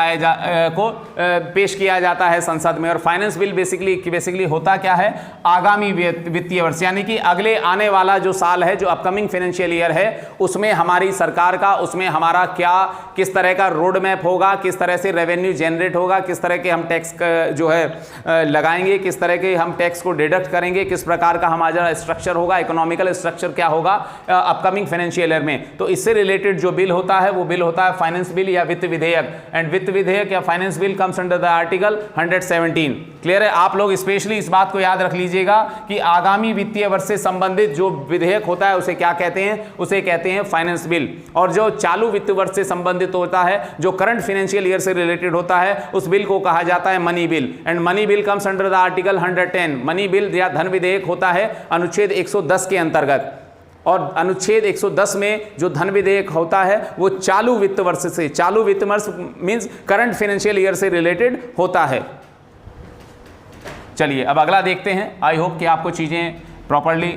S1: पेश किया जाता है संसद में। और फाइनेंस बिल बेसिकली होता क्या है, आगामी वित्तीय वर्ष, यानी कि अगले आने वाला जो साल है, जो अपकमिंग फाइनेंशियल ईयर है, उसमें हमारी सरकार का, उसमें हमारा क्या, किस तरह का रोड मैप होगा, किस तरह से रेवेन्यू जनरेट होगा, किस तरह के हम टैक्स जो है लगाएंगे, किस तरह के हम टैक्स को डिडक्ट करेंगे, किस प्रकार का हमारा स्ट्रक्चर होगा, इकोनॉमिकल स्ट्रक्चर क्या होगा अपकमिंग फाइनेंशियल ईयर में। तो इससे रिलेटेड जो बिल होता है वो बिल होता है फाइनेंस बिल या वित्त विधेयक। एंड वित्त विधेयक या finance bill comes under the article 117। Clear है? आप लोग स्पेशली इस बात को याद रख लीजिएगा कि आगामी वित्तीय वर्ष से संबंधित जो विधेयक होता है उसे क्या कहते हैं, उसे कहते हैं फाइनेंस बिल। और जो चालू वित्त वर्ष से संबंधित होता है, जो करंट फाइनेंशियल ईयर से रिलेटेड होता है, उस बिल को कहा जाता है money bill. And money bill comes under the article 110। Money bill या धन विधेयक होता है अनुच्छेद 110 के अंतर्गत। और अनुच्छेद 110 में जो धन विधेयक होता है वो चालू वित्त वर्ष से, चालू वित्त वर्ष मींस करंट फाइनेंशियल ईयर से रिलेटेड होता है। चलिए अब अगला देखते हैं। आई होप कि आपको चीजें प्रॉपर्ली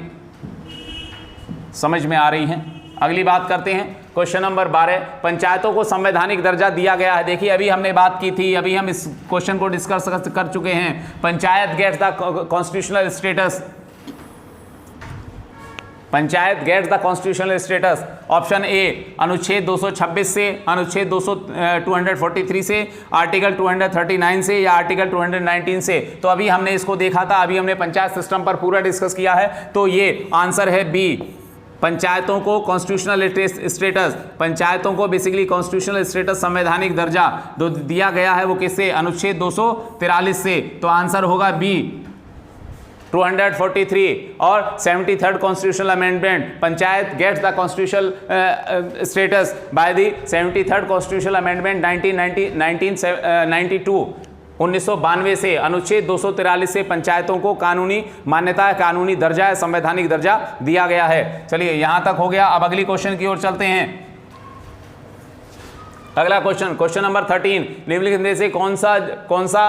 S1: समझ में आ रही हैं। अगली बात करते हैं, क्वेश्चन नंबर 12, पंचायतों को संवैधानिक दर्जा दिया गया है। देखिए अभी हमने बात की थी, अभी हम इस क्वेश्चन को डिस्कस कर चुके हैं। Panchayat gets the constitutional status, panchayat gets the constitutional status. Option A अनुच्छेद 226 से, अनुच्छेद 243 से, आर्टिकल 239 से या आर्टिकल 219 से। तो अभी हमने इसको देखा था, अभी हमने पंचायत सिस्टम पर पूरा डिस्कस किया है। तो ये आंसर है बी, पंचायतों को कॉन्स्टिट्यूशनल स्टेटस, पंचायतों को बेसिकली कॉन्स्टिट्यूशनल स्टेटस, संवैधानिक दर्जा दिया गया है वो किससे, अनुच्छेद 243 से। तो आंसर होगा बी 243। और 73rd constitutional amendment, panchayat gets the constitutional status by the 73rd constitutional amendment 1992 से, अनुच्छेद 243 से पंचायतों को कानूनी मान्यता, कानूनी दर्जा, संवैधानिक दर्जा दिया गया है। चलिए यहां तक हो गया। अब अगली क्वेश्चन की ओर चलते हैं। अगला क्वेश्चन, क्वेश्चन नंबर 13, निम्नलिखित में से कौन सा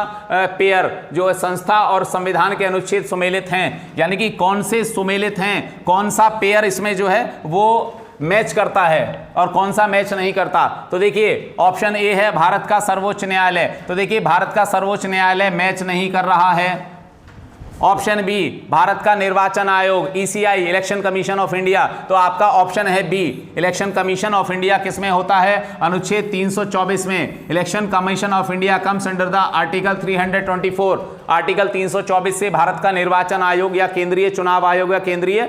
S1: पेयर जो संस्था और संविधान के अनुच्छेद सुमेलित हैं, यानी कि कौन से सुमेलित हैं, कौन सा पेयर इसमें जो है वो मैच करता है और कौन सा मैच नहीं करता। तो देखिए ऑप्शन ए है भारत का सर्वोच्च न्यायालय। तो देखिए भारत का सर्वोच्च न्यायालय मैच नहीं कर रहा है। ऑप्शन बी भारत का निर्वाचन आयोग, ECI, election commission of India. तो आपका ऑप्शन है B, election commission of India किसमें होता है, अनुच्छेद 324 में। Election commission of India comes under the article 324। Article 324 से भारत का निर्वाचन आयोग या केंद्रीय चुनाव आयोग या केंद्रीय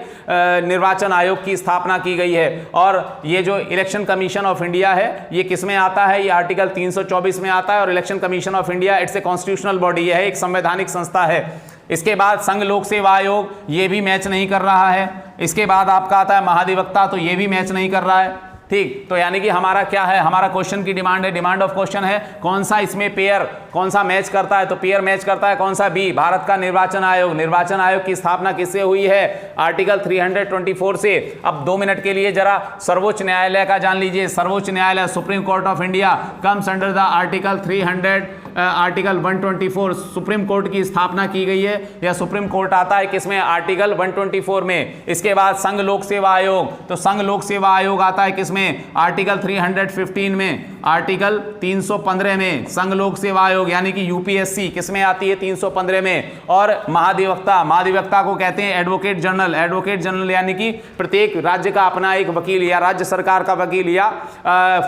S1: निर्वाचन आयोग की स्थापना की गई है। और ये जो इलेक्शन कमीशन ऑफ इंडिया है ये किसमें आता है, ये आर्टिकल 324 में आता है। और election commission of India it's a constitutional body है, एक संवैधानिक संस्था है। इसके बाद संघ लोक सेवा आयोग, ये भी मैच नहीं कर रहा है। इसके बाद आपका आता है महाधिवक्ता, तो ये भी मैच नहीं कर रहा है। ठीक, तो यानी कि हमारा क्या है, हमारा क्वेश्चन की डिमांड है, डिमांड ऑफ क्वेश्चन है कौन सा इसमें पेयर, कौन सा मैच करता है। तो पेयर मैच करता है कौन सा, बी, भारत का निर्वाचन आयोग। निर्वाचन आयोग की स्थापना किससे हुई है, आर्टिकल 324 से। अब 2 मिनट के लिए जरा सर्वोच्च न्यायालय का जान लीजिए। सर्वोच्च न्यायालय, supreme court of India comes under the article 124। Supreme court की स्थापना की गई है या सुप्रीम कोर्ट आता है किसमें, आर्टिकल 124 में। इसके बाद संघ लोक सेवा आयोग, तो संघ लोक सेवा आयोग आता है किसमें, आर्टिकल 315 में। आर्टिकल 315 में संघ लोक सेवा आयोग यानी कि यूपीएससी किसमें आती है, 315 में। और महाधिवक्ता, महाधिवक्ता को कहते हैं एडवोकेट जनरल। एडवोकेट जनरल यानी कि प्रत्येक राज्य का अपना एक वकील या राज्य सरकार का वकील या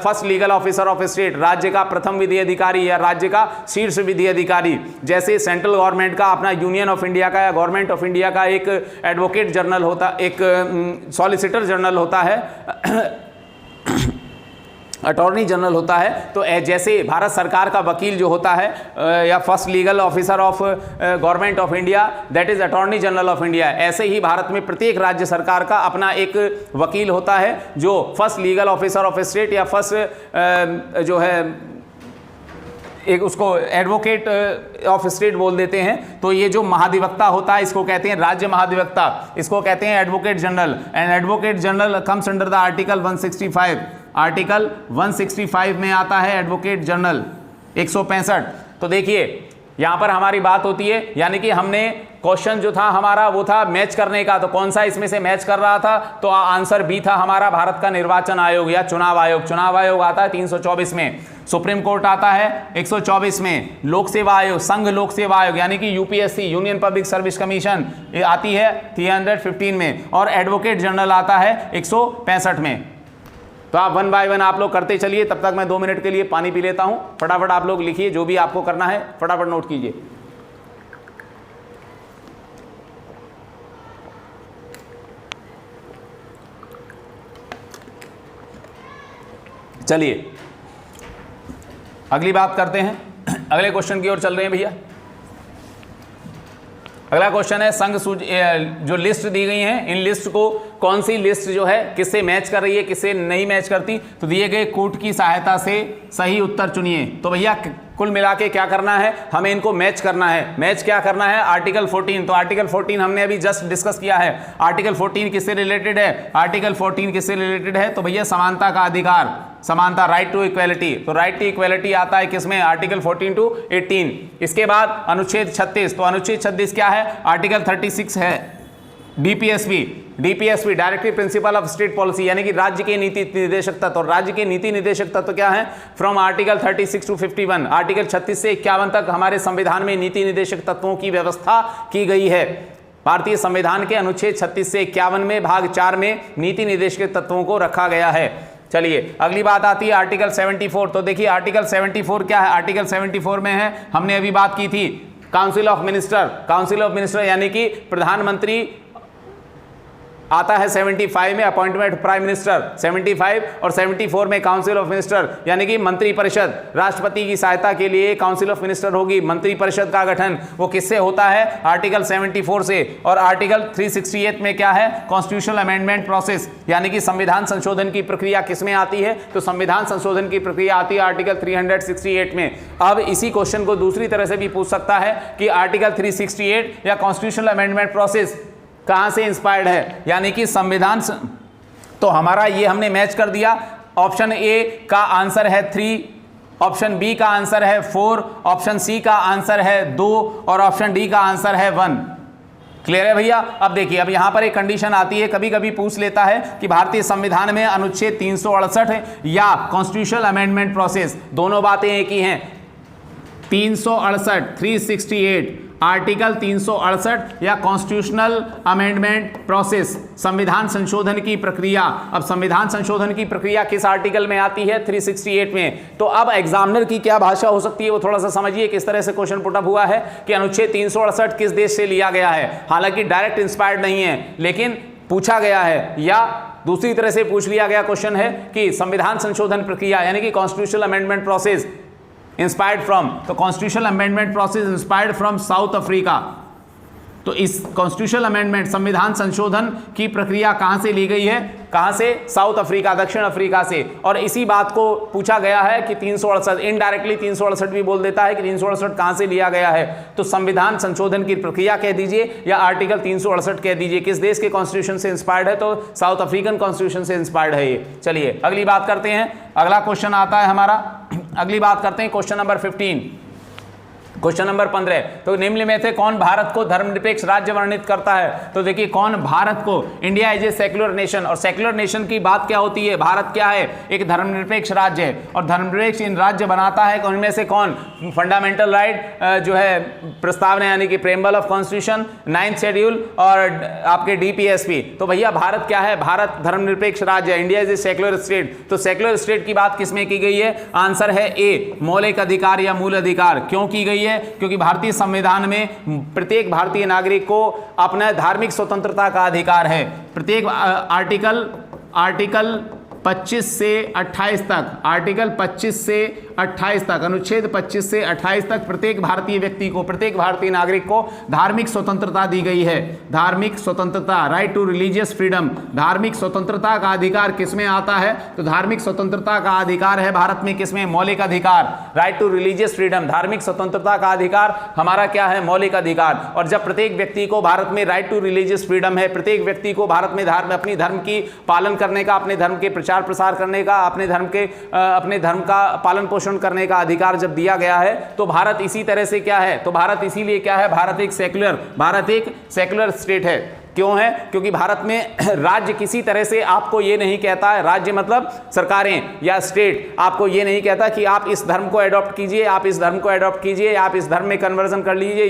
S1: first legal officer of state, राज्य का प्रथम विधि अधिकारी या राज्य का शीर्ष विधि अधिकारी। जैसे सेंट्रल गवर्नमेंट का अपना यूनियन ऑफ इंडिया का या गवर्नमेंट ऑफ इंडिया का एक एडवोकेट जनरल होता, एक सॉलिसिटर जनरल होता है, अटॉर्नी जनरल होता है। तो जैसे भारत सरकार का वकील जो होता है या first legal officer of government of India, that is attorney general of India. ऐसे ही भारत में प्रत्येक राज्य सरकार का अपना एक वकील होता है जो first legal officer of state या फर्स्ट जो है एक उसको एडवोकेट ऑफ स्टेट बोल देते हैं। तो ये जो महाधिवक्ता होता है इसको कहते हैं राज्य महाधिवक्ता, इसको कहते हैं advocate general. And advocate general comes under the article 165, article 165 में आता है एडवोकेट जनरल 165। तो देखिए यहां पर हमारी बात होती है, यानी कि हमने क्वेश्चन जो था हमारा वो था मैच करने का, तो कौन सा इसमें से मैच कर रहा था, तो आंसर बी था हमारा भारत का निर्वाचन आयोग या चुनाव आयोग। चुनाव आयोग आता है 324 में, सुप्रीम कोर्ट आता है 124 में, लोक सेवा आयोग, संघ लोक सेवा आयोग यानी कि UPSC union public service commission आती है 315 में, और एडवोकेट जनरल आता है 165 में। तो आप 1 बाय 1 आप लोग करते चलिए, तब तक मैं 2 मिनट के लिए पानी पी लेता हूं। फटाफट आप लोग लिखिए, जो भी आपको करना है फटाफट नोट कीजिए। चलिए अगली बात करते हैं, अगले क्वेश्चन की ओर चल रहे हैं भैया। अगला क्वेश्चन है संघ जो लिस्ट दी गई है, इन लिस्ट को कौन सी लिस्ट जो है किससे मैच कर रही है, किससे नहीं मैच करती। तो दिए गए कोड की सहायता से सही उत्तर चुनिए। तो भैया कुल मिला के क्या करना है, हमें इनको मैच करना है। मैच क्या करना है, आर्टिकल 14। तो आर्टिकल 14 हमने अभी जस्ट डिस्कस किया है। आर्टिकल 14 किससे रिलेटेड है, आर्टिकल 14 किससे रिलेटेड है, तो भैया समानता का अधिकार, समानता, राइट टू इक्वेलिटी। तो राइट टू इक्वेलिटी आता है किसमें, आर्टिकल 14 to 18। इसके बाद अनुच्छेद 36, तो अनुच्छेद 36 क्या है, आर्टिकल 36 है DPSP, DPSP directive principle of state policy, यानी कि राज्य के नीति निदेशक तत्व। और राज्य के नीति निदेशक तत्व क्या है, फ्रॉम आर्टिकल 36 to 51, आर्टिकल 36 से 51 तक हमारे संविधान में नीति निदेशक तत्वों की व्यवस्था की गई है। भारतीय संविधान के अनुच्छेद 36 से 51 में भाग 4 में नीति निदेशक तत्वों को रखा गया है। चलिए अगली बात आती है आर्टिकल 74। तो देखिए आर्टिकल 74 क्या है, आर्टिकल 74 में है, हमने अभी बात की थी council of minister. Council of minister यानी कि प्रधानमंत्री आता है 75 में, अपॉइंटमेंट प्राइम मिनिस्टर 75, और 74 में काउंसिल ऑफ मिनिस्टर यानी कि मंत्री परिषद। राष्ट्रपति की सहायता के लिए काउंसिल ऑफ मिनिस्टर होगी। मंत्री परिषद का गठन वो किससे होता है, आर्टिकल 74 से। और आर्टिकल 368 में क्या है, कॉन्स्टिट्यूशनल अमेंडमेंट प्रोसेस, यानी कि संविधान संशोधन की प्रक्रिया किसमें आती है, तो संविधान संशोधन की प्रक्रिया आती है आर्टिकल 368 में। अब इसी क्वेश्चन को दूसरी तरह से भी पूछ सकता है कि आर्टिकल 368 या कॉन्स्टिट्यूशनल अमेंडमेंट प्रोसेस कहां से इंस्पायर्ड है, यानी कि संविधान। तो हमारा ये हमने मैच कर दिया। ऑप्शन ए का आंसर है 3, ऑप्शन बी का आंसर है 4, ऑप्शन सी का आंसर है 2 और ऑप्शन डी का आंसर है 1। क्लियर है भैया। अब देखिए, अब यहां पर एक कंडीशन आती है, कभी कभी पूछ लेता है कि भारतीय संविधान में अनुच्छेद 368 या कॉन्स्टिट्यूशनल अमेंडमेंट प्रोसेस, दोनों बातें एक ही हैं। 368 368 आर्टिकल 368 या कॉन्स्टिट्यूशनल अमेंडमेंट प्रोसेस, संविधान संशोधन की प्रक्रिया। अब संविधान संशोधन की प्रक्रिया किस आर्टिकल में आती है, 368 में। तो अब एग्जामिनर की क्या भाषा हो सकती है वो थोड़ा सा समझिए, किस तरह से क्वेश्चन पुटअप हुआ है कि अनुच्छेद 368 किस देश से लिया गया है। हालांकि डायरेक्ट इंस्पायर्ड नहीं है, लेकिन पूछा गया है, या दूसरी तरह से पूछ लिया गया क्वेश्चन है कि संविधान संशोधन प्रक्रिया यानी कि constitutional amendment process inspired from, तो constitutional amendment process inspired from South Africa. तो इस कॉन्स्टिट्यूशनल अमेंडमेंट संविधान संशोधन की प्रक्रिया कहां से ली गई है, कहां से, साउथ अफ्रीका, दक्षिण अफ्रीका से। और इसी बात को पूछा गया है कि 368, इनडायरेक्टली 368 भी बोल देता है कि 368 कहां से लिया गया है। तो संविधान संशोधन की प्रक्रिया कह दीजिए या आर्टिकल 368 कह दीजिए, किस देश के कॉन्स्टिट्यूशन से इंस्पायर्ड है, तो साउथ अफ्रीकन कॉन्स्टिट्यूशन से इंस्पायर्ड है ये। चलिए अगली बात करते हैं, अगला क्वेश्चन आता है हमारा, अगली बात करते हैं क्वेश्चन नंबर 15, क्वेश्चन नंबर 15। तो निम्न में से कौन भारत को धर्मनिरपेक्ष राज्य वर्णित करता है। तो देखिए कौन भारत को, India is a secular nation, और सेक्युलर नेशन की बात क्या होती है, भारत क्या है, एक धर्मनिरपेक्ष राज्य है। और धर्मनिरपेक्ष इन राज्य बनाता है उनमें से कौन, फंडामेंटल राइट जो है प्रस्तावना यानी कि preamble of constitution, 9th schedule और आपके डीपीएसपी। तो भैया भारत क्या है, भारत धर्मनिरपेक्ष राज्य है, India is a secular state. तो सेक्युलर स्टेट की बात किसमें की गई है, आंसर है ए, मौलिक अधिकार या मूल अधिकार। क्यों की गई है, क्योंकि भारतीय संविधान में प्रत्येक भारतीय नागरिक को अपना धार्मिक स्वतंत्रता का अधिकार है। प्रत्येक आर्टिकल 25 से 28 तक, आर्टिकल 25 से 28 तक, अनुच्छेद 25 से 28 तक प्रत्येक भारतीय व्यक्ति को, प्रत्येक भारतीय नागरिक को धार्मिक स्वतंत्रता दी गई है। धार्मिक स्वतंत्रता, राइट टू रिलीजियस फ्रीडम। धार्मिक स्वतंत्रता का अधिकार किसमें आता है? तो धार्मिक स्वतंत्रता का अधिकार है भारत में किसमें? मौलिक अधिकार, राइट टू रिलीजियस फ्रीडम। धार्मिक स्वतंत्रता का अधिकार हमारा क्या है? मौलिक अधिकार। और जब प्रत्येक व्यक्ति को भारत में राइट टू रिलीजियस फ्रीडम है, प्रत्येक व्यक्ति को भारत में अपनी धर्म की पालन करने का, अपने धर्म के प्रचार प्रसार करने का, अपने धर्म का पालन पोषण करने का अधिकार जब दिया गया है, तो भारत इसी तरह से क्या है? तो भारत इसीलिए क्या है? भारत एक सेक्युलर स्टेट है। क्यों है? क्योंकि भारत में राज्य किसी तरह से आपको ये नहीं कहता है, राज्य मतलब सरकारें या स्टेट आपको ये नहीं कहता कि आप इस धर्म को अडॉप्ट कीजिए, आप इस धर्म को अडॉप्ट कीजिए, आप इस धर्म में कन्वर्जन कर लीजिए,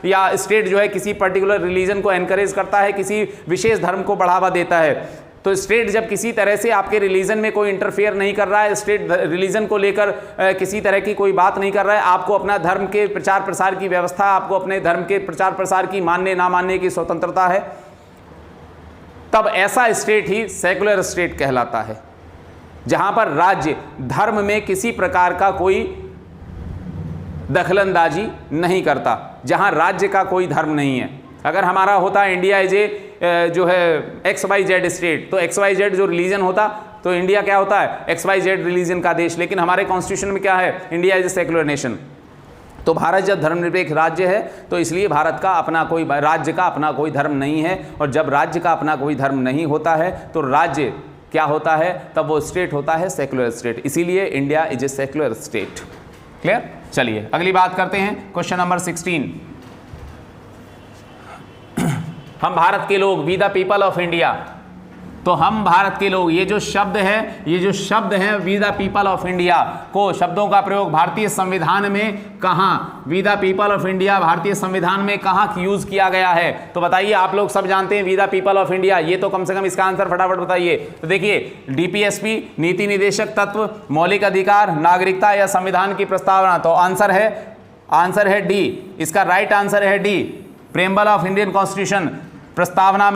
S1: या स्टेट जो है किसी पर्टिकुलर रिलीजन को एनकरेज करता है, किसी विशेष धर्म को बढ़ावा देता है। तो स्टेट जब किसी तरह से आपके रिलीजन में कोई इंटरफेयर नहीं कर रहा है, स्टेट रिलीजन को लेकर किसी तरह की कोई बात नहीं कर रहा है, आपको अपना धर्म के प्रचार प्रसार की व्यवस्था, आपको अपने धर्म के प्रचार प्रसार की मानने ना मानने की स्वतंत्रता है, तब ऐसा स्टेट ही सेकुलर स्टेट कहलाता है, जहां पर राज्य धर्म में किसी प्रकार का कोई दखलंदाजी नहीं करता, जहां राज्य का कोई धर्म नहीं है। अगर हमारा होता इंडिया इज ए जो है XYZ स्टेट, तो XYZ जो रिलीजन होता, तो इंडिया क्या होता है? XYZ रिलीजन का देश। लेकिन हमारे कॉन्स्टिट्यूशन में क्या है? India is a secular nation. तो भारत जब धर्मनिरपेक्ष राज्य है, तो इसलिए भारत का अपना कोई, राज्य का अपना कोई धर्म नहीं है। और जब राज्य का अपना कोई धर्म नहीं होता है, तो राज्य क्या होता है? तब वो स्टेट होता है सेकुलर स्टेट। इसीलिए India is a secular state. Clear? चलिए अगली बात करते हैं, क्वेश्चन नंबर 16। हम भारत के लोग, we the people of India. तो हम भारत के लोग, ये जो शब्द है we the people of India को, शब्दों का प्रयोग भारतीय संविधान में कहाँ, we the people of India भारतीय संविधान में कहाँ यूज किया गया है? तो बताइए, आप लोग सब जानते हैं we the people of India, ये तो कम से कम इसका आंसर फटाफट बताइए। तो देखिए, DPSP, नीति निदेशक तत्व, मौलिक अधिकार, नागरिकता या संविधान की प्रस्तावना। तो आंसर है डी, इसका राइट आंसर है D, preamble of Indian constitution. प्रस्तावना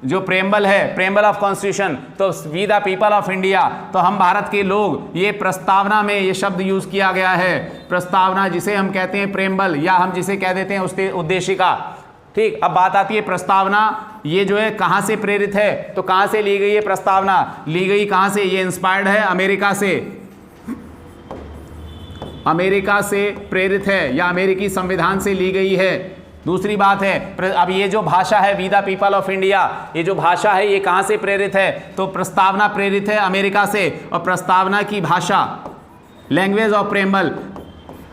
S1: जो प्रेम्बल है, प्रेम्बल ऑफ कॉन्स्टिट्यूशन, तो we the people of India, तो हम भारत के लोग, ये प्रस्तावना में ये शब्द यूज किया गया है। प्रस्तावना जिसे हम कहते हैं प्रेम्बल, या हम जिसे कह देते हैं उद्देशिका। ठीक, अब बात आती है प्रस्तावना, ये जो है कहाँ से प्रेरित है? तो कहाँ से ली गई है प्रस्तावना? ली गई कहाँ से? ये इंस्पायर्ड है अमेरिका से, अमेरिका से प्रेरित है, या अमेरिकी संविधान से ली गई है। दूसरी बात है, अब ये जो भाषा है we the people of India, ये जो भाषा है ये कहाँ से प्रेरित है? तो प्रस्तावना प्रेरित है अमेरिका से। और प्रस्तावना की भाषा, लैंग्वेज ऑफ प्रेम्बल,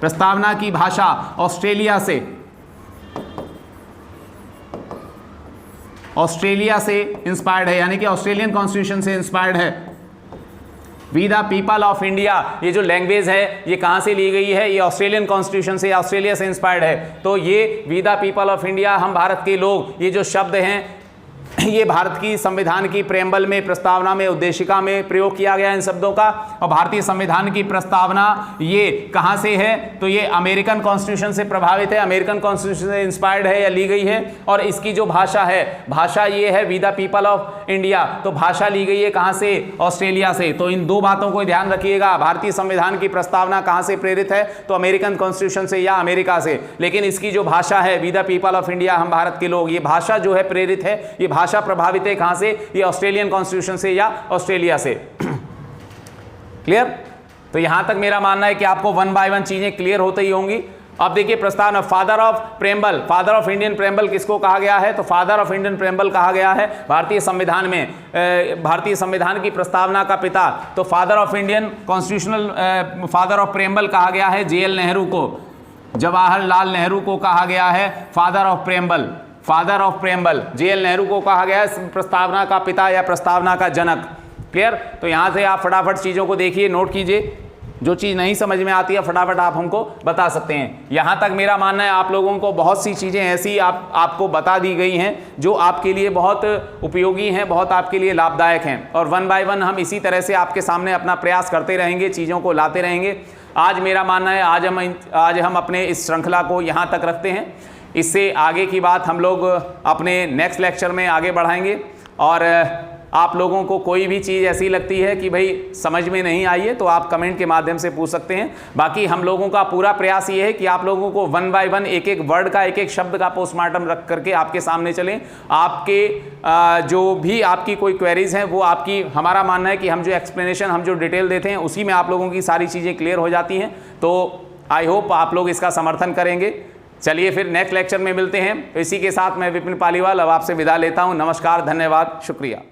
S1: प्रस्तावना की भाषा ऑस्ट्रेलिया से इंस्पायर्ड है, यानी कि ऑस्ट्रेलियन कॉन्स्टिट्यूशन से इंस्पायर्ड है। We the people of India, ये जो लैंग्वेज है ये कहाँ से ली गई है? ये ऑस्ट्रेलियन कॉन्स्टिट्यूशन से, ऑस्ट्रेलिया से इंस्पायर्ड है। तो ये we the people of India, हम भारत के लोग, ये जो शब्द हैं ये भारत की संविधान की प्रेम्बल में, प्रस्तावना में, उद्देशिका में प्रयोग किया गया इन शब्दों का। और भारतीय संविधान की प्रस्तावना ये कहाँ से है? तो ये अमेरिकन कॉन्स्टिट्यूशन से प्रभावित है, अमेरिकन कॉन्स्टिट्यूशन से इंस्पायर्ड है या ली गई है। और इसकी जो भाषा है, भाषा ये है we the people of India, तो भाषा ली गई है कहाँ से? ऑस्ट्रेलिया से। तो इन दो बातों को ध्यान रखिएगा, भारतीय संविधान की प्रस्तावना कहाँ से प्रेरित है? तो अमेरिकन कॉन्स्टिट्यूशन से या अमेरिका से। लेकिन इसकी जो भाषा है we the people of India, हम भारत के लोग, ये भाषा जो है प्रेरित है, ये भाषा प्रभावित है कहां से? ये ऑस्ट्रेलियन कॉन्स्टिट्यूशन से या ऑस्ट्रेलिया से। क्लियर? तो यहां तक मेरा मानना है कि आपको 1 बाय 1 चीजें क्लियर होती ही होंगी। अब देखिए प्रस्तावना, father of preamble, father of Indian preamble किसको कहा गया है? तो फादर ऑफ इंडियन प्रेम्बल कहा गया है भारतीय संविधान में, भारतीय संविधान की प्रस्तावना का पिता। तो father of Indian constitutional, father of preamble कहा गया है JL नेहरू को, जवाहरलाल नेहरू को कहा गया है father of preamble. Father of preamble JL Nehru को कहा गया है प्रस्तावना का पिता या प्रस्तावना का जनक। क्लियर? तो यहां से आप फटाफट चीजों को देखिए, नोट कीजिए, जो चीज नहीं समझ में आती है फटाफट आप हमको बता सकते हैं। यहां तक मेरा मानना है आप लोगों को बहुत सी चीजें ऐसी आपको बता दी गई हैं जो आपके लिए बहुत उपयोगी हैं, बहुत आपके लिए लाभदायक हैं। और 1 बाय 1 हम इसी तरह से आपके सामने अपना प्रयास करते रहेंगे, चीजों को लाते रहेंगे। आज मेरा मानना है आज हम अपने इस श्रृंखला को यहाँ तक रखते हैं। इससे आगे की बात हम लोग अपने नेक्स्ट लेक्चर में आगे बढ़ाएंगे। और आप लोगों को कोई भी चीज़ ऐसी लगती है कि भाई समझ में नहीं आई है तो आप कमेंट के माध्यम से पूछ सकते हैं। बाकी हम लोगों का पूरा प्रयास ये है कि आप लोगों को 1 बाय 1 एक एक वर्ड का, एक एक शब्द का पोस्टमार्टम रख करके आपके सामने चलें। आपके जो भी आपकी कोई क्वेरीज हैं वो आपकी, हमारा मानना है कि हम जो एक्सप्लेनेशन, हम जो डिटेल देते हैं उसी में आप लोगों की सारी चीज़ें क्लियर हो जाती हैं। तो आई होप आप लोग इसका समर्थन करेंगे। चलिए फिर नेक्स्ट लेक्चर में मिलते हैं। इसी के साथ मैं विपिन पालीवाल अब आपसे विदा लेता हूँ। नमस्कार, धन्यवाद, शुक्रिया।